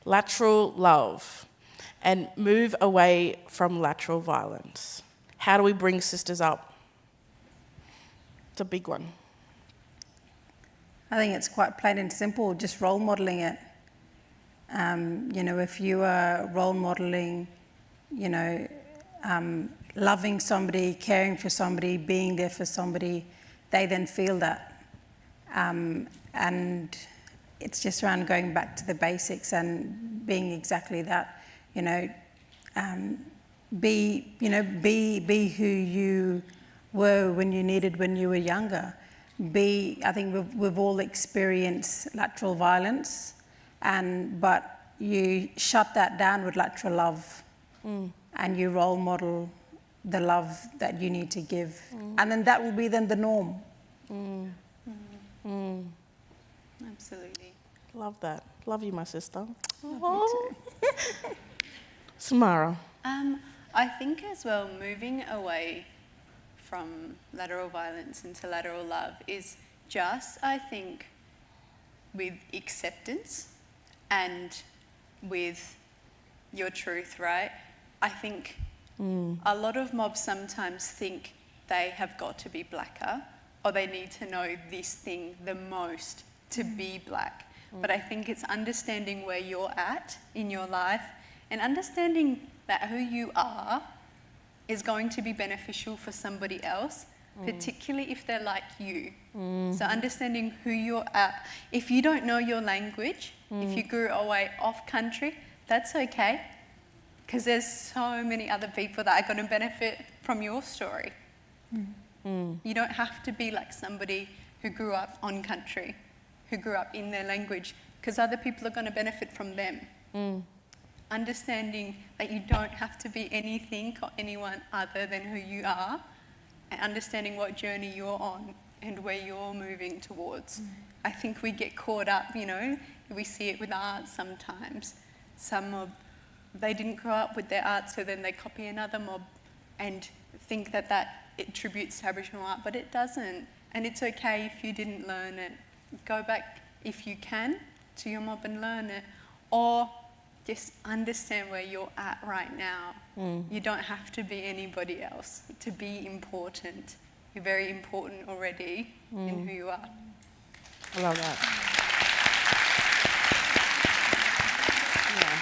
lateral love, and move away from lateral violence? How do we bring sisters up? It's a big one. I think it's quite plain and simple, just role modelling it. If you are role modelling, loving somebody, caring for somebody, being there for somebody, they then feel that. And it's just around going back to the basics and being exactly that, be who you were when you were younger. I think we've all experienced lateral violence, but you shut that down with lateral love, and you role model the love that you need to give, and then that will be then the norm. Absolutely. Love that. Love you, my sister. Oh. Samara. I think as well, moving away from lateral violence into lateral love is just, I think, with acceptance and with your truth, right? I think a lot of mobs sometimes think they have got to be blacker, or they need to know this thing the most to be black. But I think it's understanding where you're at in your life and understanding that who you are is going to be beneficial for somebody else, particularly if they're like you. So understanding who you're at. If you don't know your language, if you grew away off country, that's okay, because there's so many other people that are going to benefit from your story. You don't have to be like somebody who grew up on country, who grew up in their language, because other people are going to benefit from them. Understanding that you don't have to be anything or anyone other than who you are, and understanding what journey you're on and where you're moving towards. I think we get caught up, we see it with art sometimes. Some mob, they didn't grow up with their art, so then they copy another mob and think that it attributes to Aboriginal art, but it doesn't. And it's okay if you didn't learn it. Go back, if you can, to your mob and learn it. Or just understand where you're at right now. You don't have to be anybody else to be important. You're very important already in who you are. I love that. Yeah.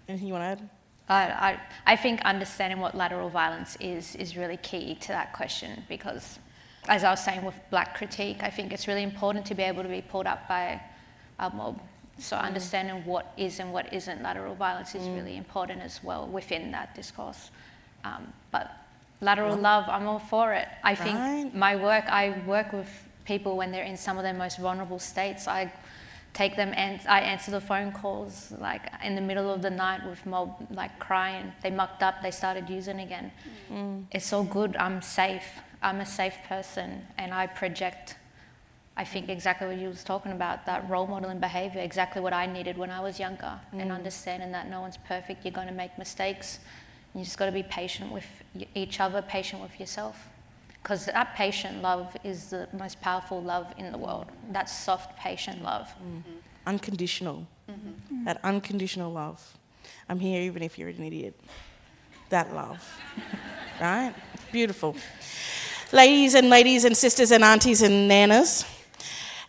Anything you want to add? I think understanding what lateral violence is really key to that question, because as I was saying with black critique, I think it's really important to be able to be pulled up by a mob. So understanding what is and what isn't lateral violence is really important as well within that discourse. But lateral love, I'm all for it. I think I work with people when they're in some of their most vulnerable states. I take them and I answer the phone calls like in the middle of the night with mob like crying. They mucked up, they started using again. It's all good, I'm safe. I'm a safe person, and I project, I think, exactly what you was talking about, that role modeling behaviour, exactly what I needed when I was younger, and understanding that no one's perfect, you're going to make mistakes. You just got to be patient with each other, patient with yourself. Because that patient love is the most powerful love in the world. That soft, patient love. Unconditional. That unconditional love. I'm here even if you're an idiot. That love. Right? Beautiful. Ladies and sisters and aunties and nanas,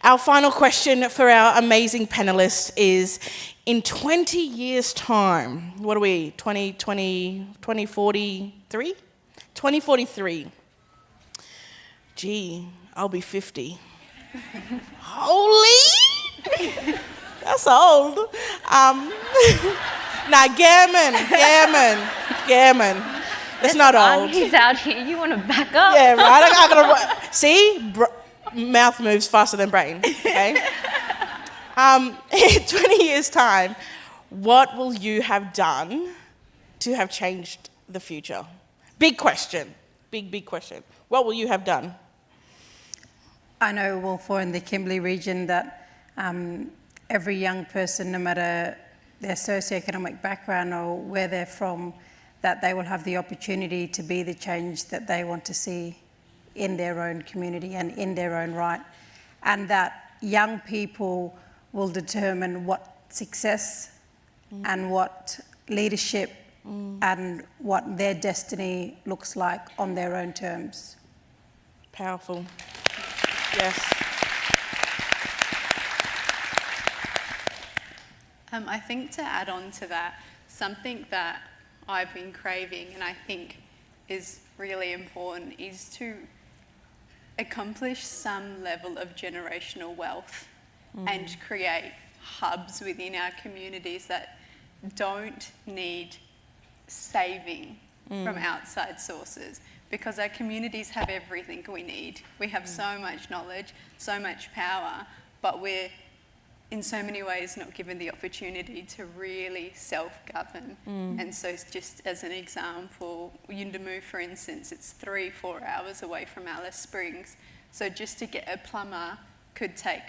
our final question for our amazing panellists is, in 20 years' time, what are we, 2043? 2043. Gee, I'll be 50. Holy! That's old. Nah, gammon. It's not old. He's out here. You want to back up? Yeah, right. I gotta see. Mouth moves faster than brain. Okay. In 20 years' time, what will you have done to have changed the future? Big question. Big question. What will you have done? I know, well, for in the Kimberley region, that every young person, no matter their socioeconomic background or where they're from, that they will have the opportunity to be the change that they want to see in their own community and in their own right. And that young people will determine what success and what leadership and what their destiny looks like on their own terms. Powerful. Yes. I think to add on to that, something that I've been craving and I think is really important is to accomplish some level of generational wealth and create hubs within our communities that don't need saving from outside sources, because our communities have everything we need. We have so much knowledge, so much power, but we're in so many ways not given the opportunity to really self-govern. And so just as an example, Yuendamu, for instance, it's 3-4 hours away from Alice Springs. So just to get a plumber could take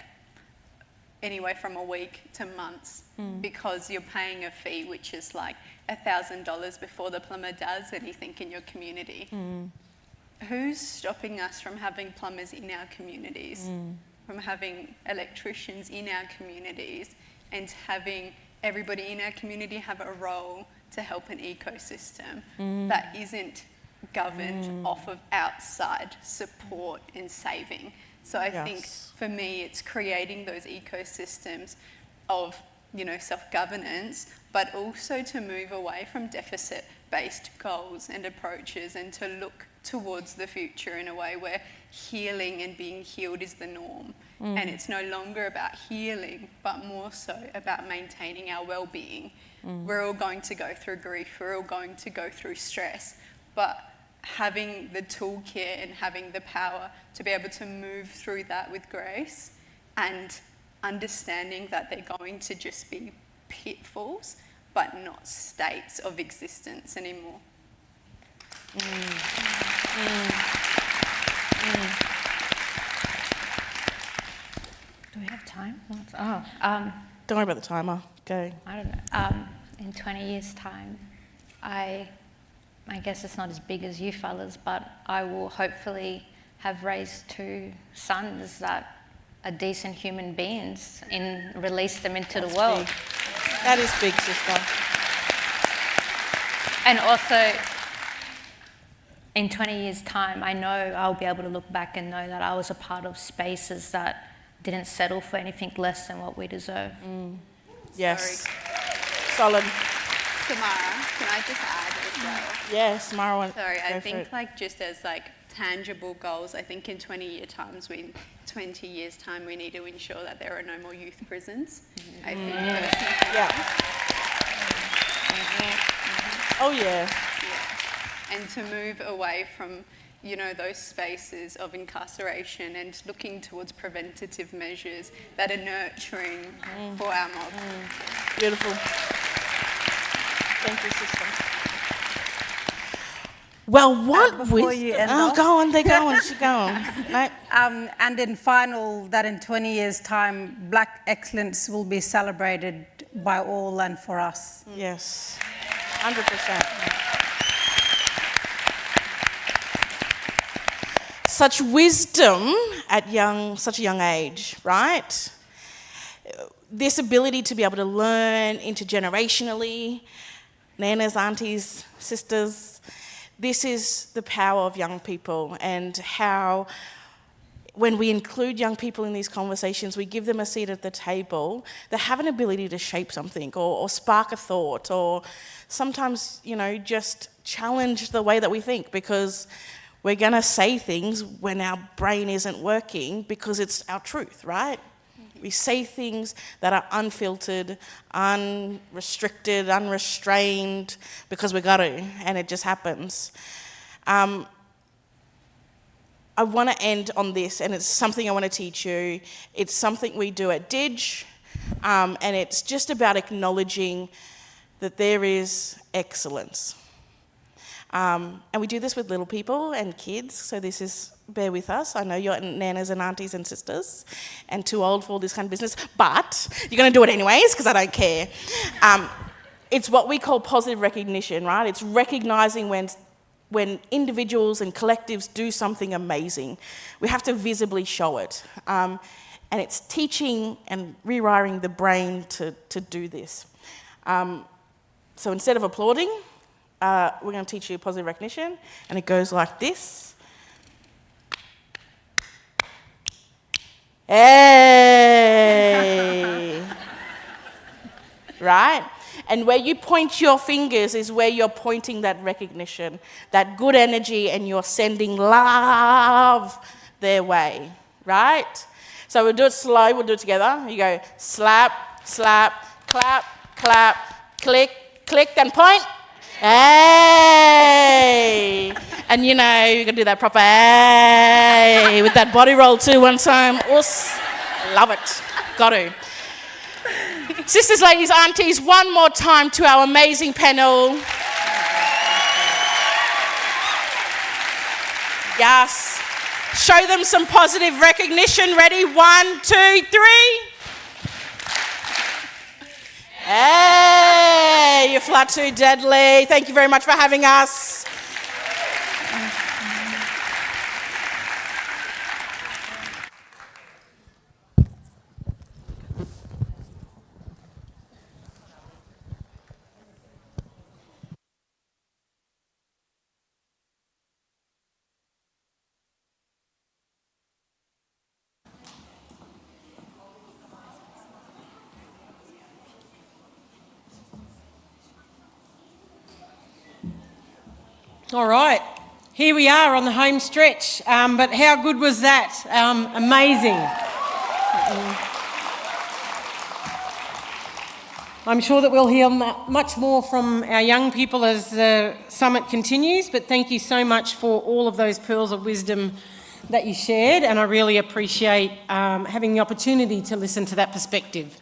anywhere from a week to months, because you're paying a fee which is like $1,000 before the plumber does anything in your community. Who's stopping us from having plumbers in our communities, from having electricians in our communities, and having everybody in our community have a role to help an ecosystem that isn't governed off of outside support and saving? So I think for me, it's creating those ecosystems of, you know, self-governance, but also to move away from deficit-based goals and approaches and to look towards the future in a way where healing and being healed is the norm. And it's no longer about healing, but more so about maintaining our well-being. We're all going to go through grief, we're all going to go through stress, but having the toolkit and having the power to be able to move through that with grace, and understanding that they're going to just be pitfalls, but not states of existence anymore. Do we have time? Don't worry about the timer. Go. I don't know. In 20 years' time, I guess it's not as big as you fellas, but I will hopefully have raised 2 sons that are decent human beings and release them into the world. Big. That is big, sister. And also, in 20 years' time, I know I'll be able to look back and know that I was a part of spaces that didn't settle for anything less than what we deserve. Yes. Solid. Samara, can I just add as well? Yes, Mara. Sorry, I think like just as like tangible goals, I think in 20 years' time we need to ensure that there are no more youth prisons. I think Oh yeah. And to move away from, you know, those spaces of incarceration and looking towards preventative measures that are nurturing for our mob. Beautiful. Thank you, sister. Well, what before you end off. go on, they're going, she's going. No. And in final, that in 20 years' time, Black excellence will be celebrated by all and for us. Yes, 100%. Such wisdom at such a young age, right? This ability to be able to learn intergenerationally, nanas, aunties, sisters. This is the power of young people, and how when we include young people in these conversations, we give them a seat at the table, they have an ability to shape something or spark a thought, or sometimes, you know, just challenge the way that we think, because we're going to say things when our brain isn't working because it's our truth, right? We say things that are unfiltered, unrestricted, unrestrained, because we got to, and it just happens. I want to end on this, and it's something I want to teach you. It's something we do at DIG, and it's just about acknowledging that there is excellence. And we do this with little people and kids, so this is, bear with us. I know you're nanas and aunties and sisters and too old for all this kind of business, but you're going to do it anyways because I don't care. It's what we call positive recognition, right? It's recognising when individuals and collectives do something amazing. We have to visibly show it. And it's teaching and rewiring the brain to do this. So instead of applauding, we're going to teach you positive recognition, and it goes like this. Hey! Right? And where you point your fingers is where you're pointing that recognition, that good energy, and you're sending love their way, right? So we'll do it slow, we'll do it together. You go slap, slap, clap, clap, Click, click, then point. Hey! And you know, you can do that proper hey with that body roll too one time. Love it. Got to. Sisters, ladies, aunties, one more time to our amazing panel. Yes. Show them some positive recognition. Ready? 1, 2, 3. Hey, you're flat too deadly. Thank you very much for having us. All right, here we are on the home stretch, but how good was that? Amazing. I'm sure that we'll hear much more from our young people as the summit continues, but thank you so much for all of those pearls of wisdom that you shared, and I really appreciate having the opportunity to listen to that perspective.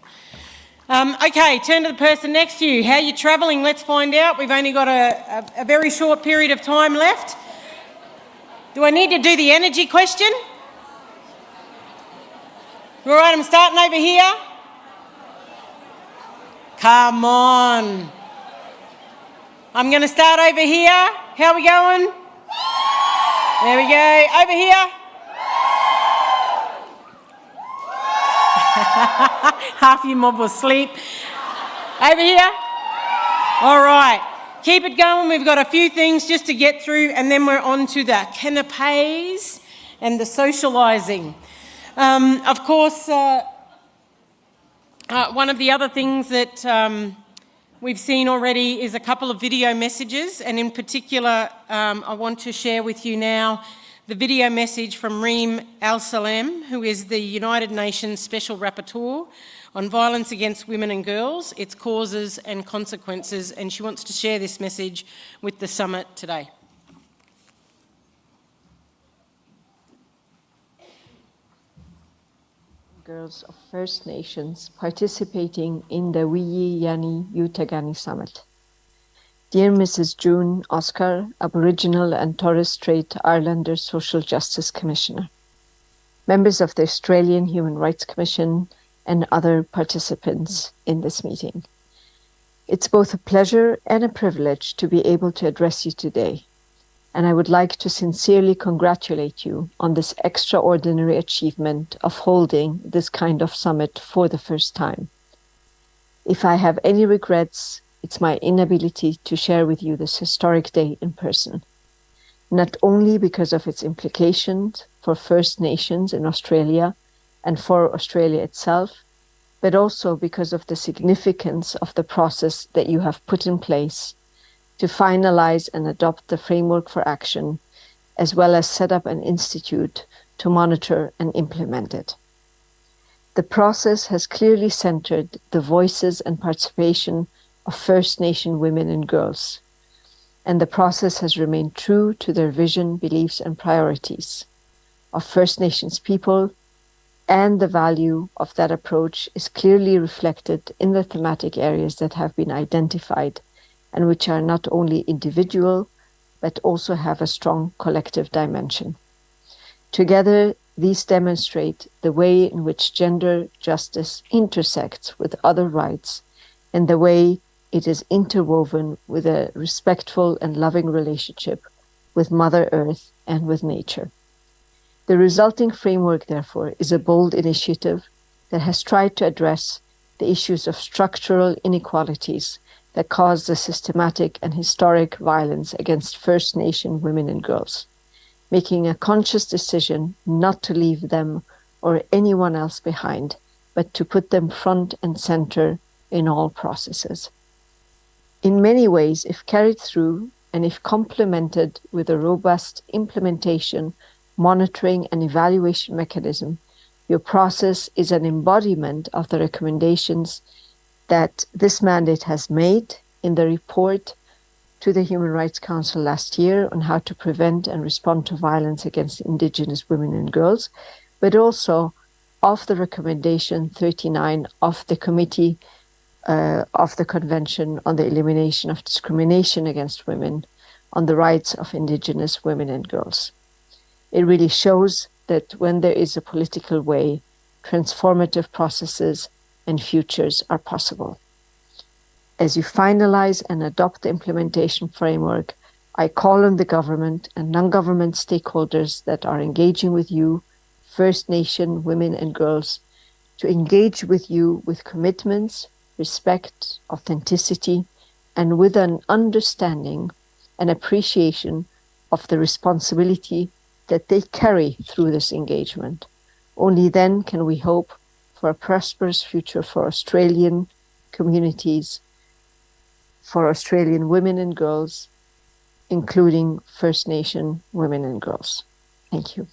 Okay, turn to the person next to you. How are you travelling? Let's find out. We've only got a very short period of time left. Do I need to do the energy question? All right, I'm starting over here. Come on. I'm going to start over here. How are we going? There we go. Over here. Half your mob was asleep. Over here. All right. Keep it going. We've got a few things just to get through, and then we're on to the canapes and the socialising. Of course, one of the other things that we've seen already is a couple of video messages, and in particular, I want to share with you now the video message from Reem Al-Salem, who is the United Nations Special Rapporteur on violence against women and girls, its causes and consequences, and she wants to share this message with the summit today. Girls of First Nations participating in the Wiyi Yani U Thangani Summit. Dear Mrs. June Oscar, Aboriginal and Torres Strait Islander Social Justice Commissioner, members of the Australian Human Rights Commission and other participants in this meeting. It's both a pleasure and a privilege to be able to address you today, and I would like to sincerely congratulate you on this extraordinary achievement of holding this kind of summit for the first time. If I have any regrets, it's my inability to share with you this historic day in person, not only because of its implications for First Nations in Australia and for Australia itself, but also because of the significance of the process that you have put in place to finalize and adopt the framework for action, as well as set up an institute to monitor and implement it. The process has clearly centered the voices and participation of First Nation women and girls, and the process has remained true to their vision, beliefs, and priorities of First Nations people, and the value of that approach is clearly reflected in the thematic areas that have been identified and which are not only individual, but also have a strong collective dimension. Together, these demonstrate the way in which gender justice intersects with other rights and the way it is interwoven with a respectful and loving relationship with Mother Earth and with nature. The resulting framework, therefore, is a bold initiative that has tried to address the issues of structural inequalities that cause the systematic and historic violence against First Nation women and girls, making a conscious decision not to leave them or anyone else behind, but to put them front and center in all processes. In many ways, if carried through and if complemented with a robust implementation, monitoring and evaluation mechanism, your process is an embodiment of the recommendations that this mandate has made in the report to the Human Rights Council last year on how to prevent and respond to violence against Indigenous women and girls, but also of the recommendation 39 of the Committee of the Convention on the Elimination of Discrimination Against Women on the Rights of Indigenous Women and Girls. It really shows that when there is a political way, transformative processes and futures are possible. As you finalize and adopt the implementation framework, I call on the government and non-government stakeholders that are engaging with you, First Nation women and girls, to engage with you with commitments, respect, authenticity, and with an understanding and appreciation of the responsibility that they carry through this engagement. Only then can we hope for a prosperous future for Australian communities, for Australian women and girls, including First Nation women and girls. Thank you.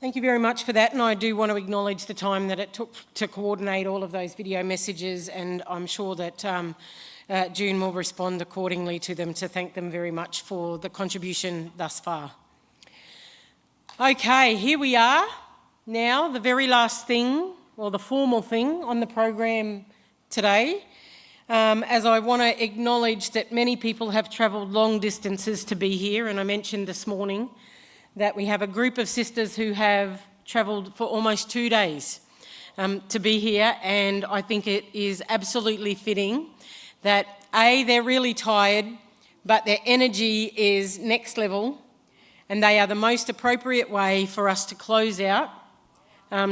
Thank you very much for that, and I do want to acknowledge the time that it took to coordinate all of those video messages, and I'm sure that June will respond accordingly to them to thank them very much for the contribution thus far. Okay, here we are now, the very last thing, or the formal thing on the program today, as I want to acknowledge that many people have travelled long distances to be here, and I mentioned this morning that we have a group of sisters who have travelled for almost 2 days to be here, and I think it is absolutely fitting that they're really tired, but their energy is next level, and they are the most appropriate way for us to close out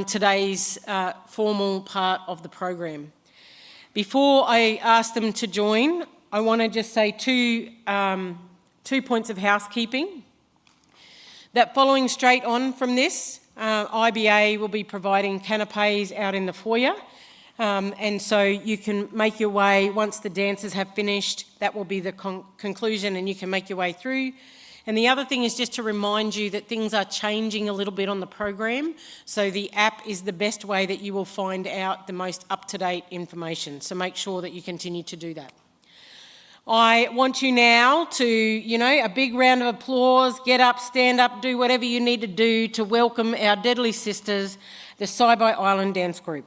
today's formal part of the program. Before I ask them to join, I want to just say two points of housekeeping. That following straight on from this, IBA will be providing canapes out in the foyer, and so you can make your way, once the dances have finished, that will be the conclusion, and you can make your way through. And the other thing is just to remind you that things are changing a little bit on the program, so the app is the best way that you will find out the most up-to-date information, so make sure that you continue to do that. I want you now to, a big round of applause, get up, stand up, do whatever you need to do to welcome our deadly sisters, the Saibai Island Dance Group.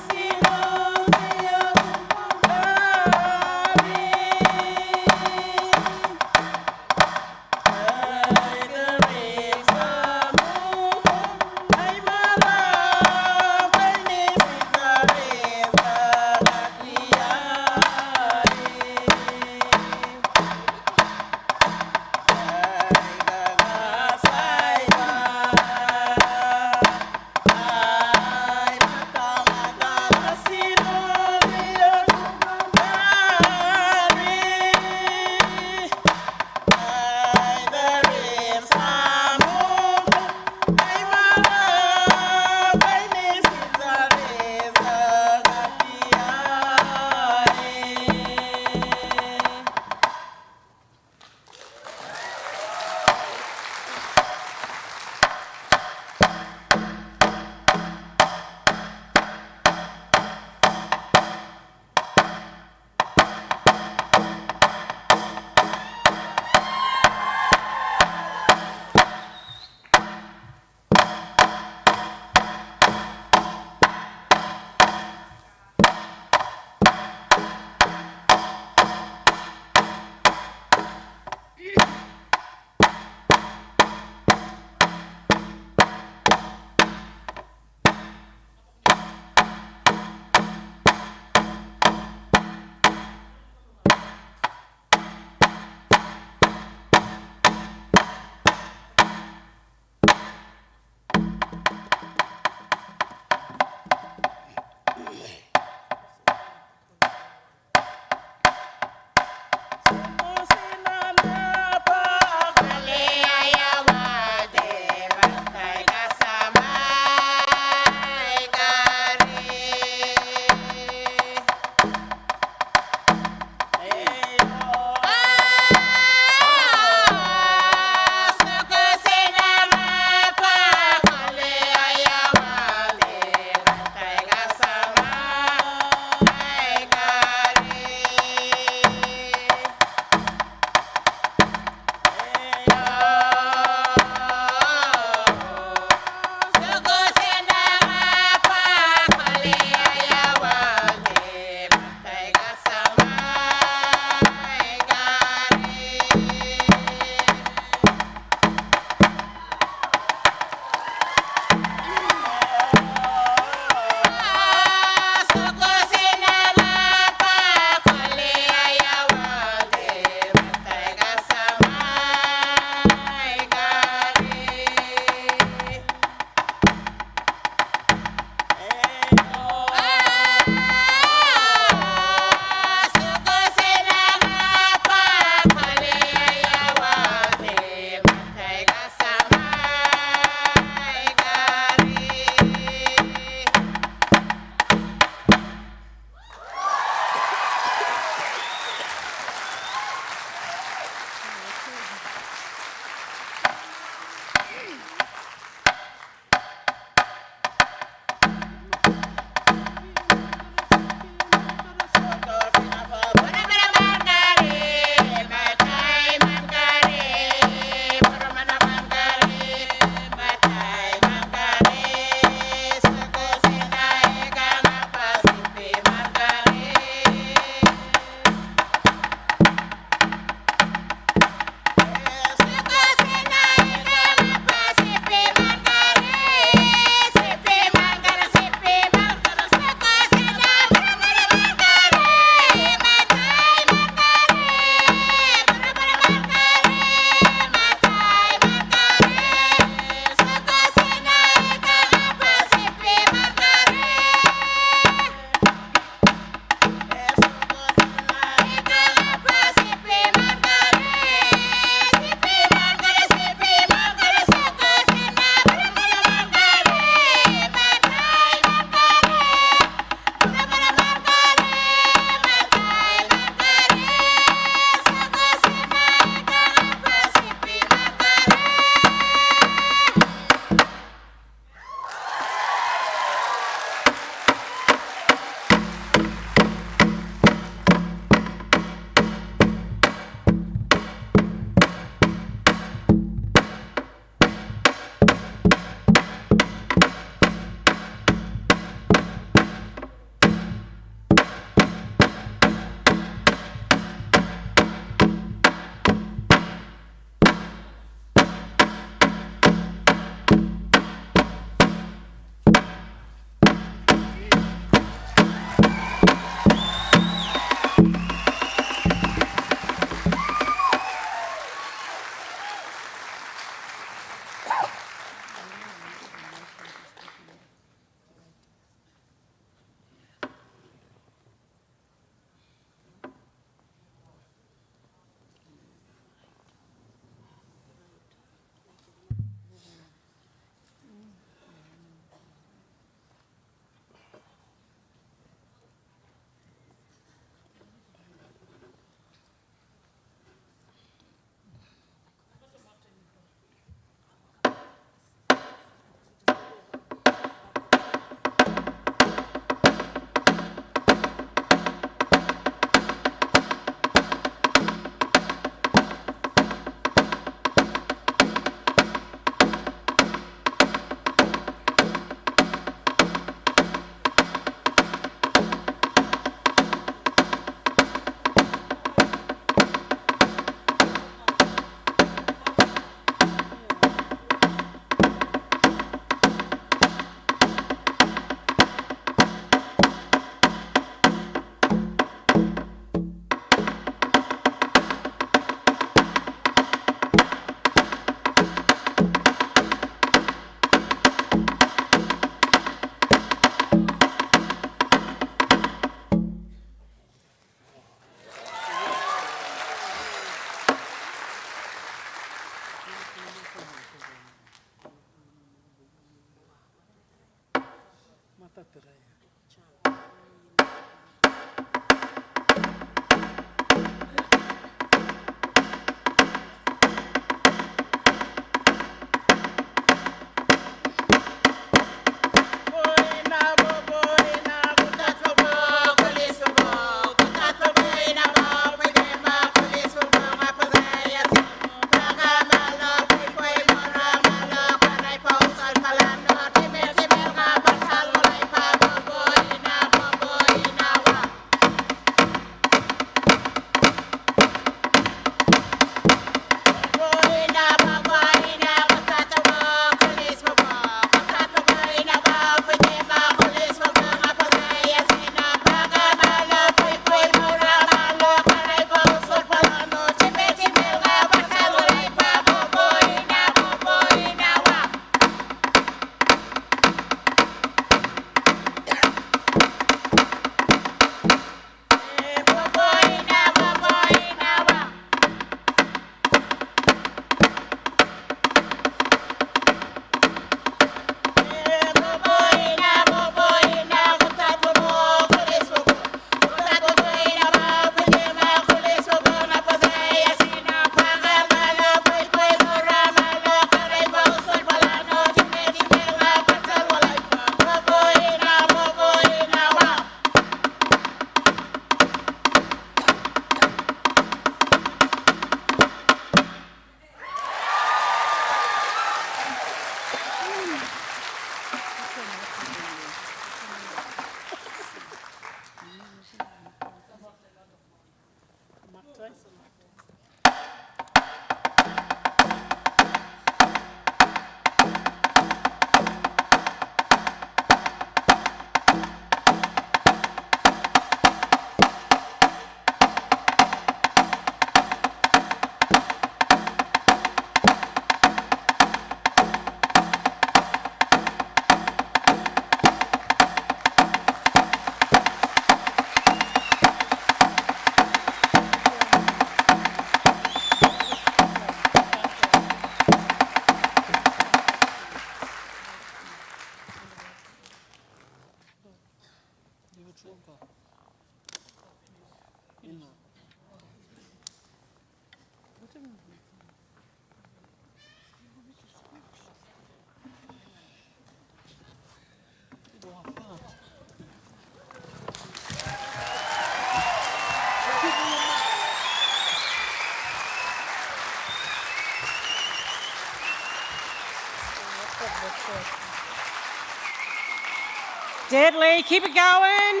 Deadly, keep it going.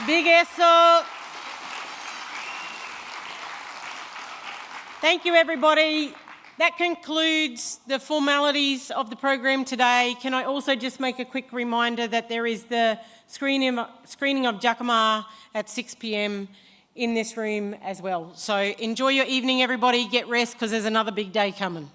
Big eso. Thank you, everybody. That concludes the formalities of the program today. Can I also just make a quick reminder that there is the screening of Giacomo at 6 p.m. in this room as well. So enjoy your evening, everybody. Get rest because there's another big day coming.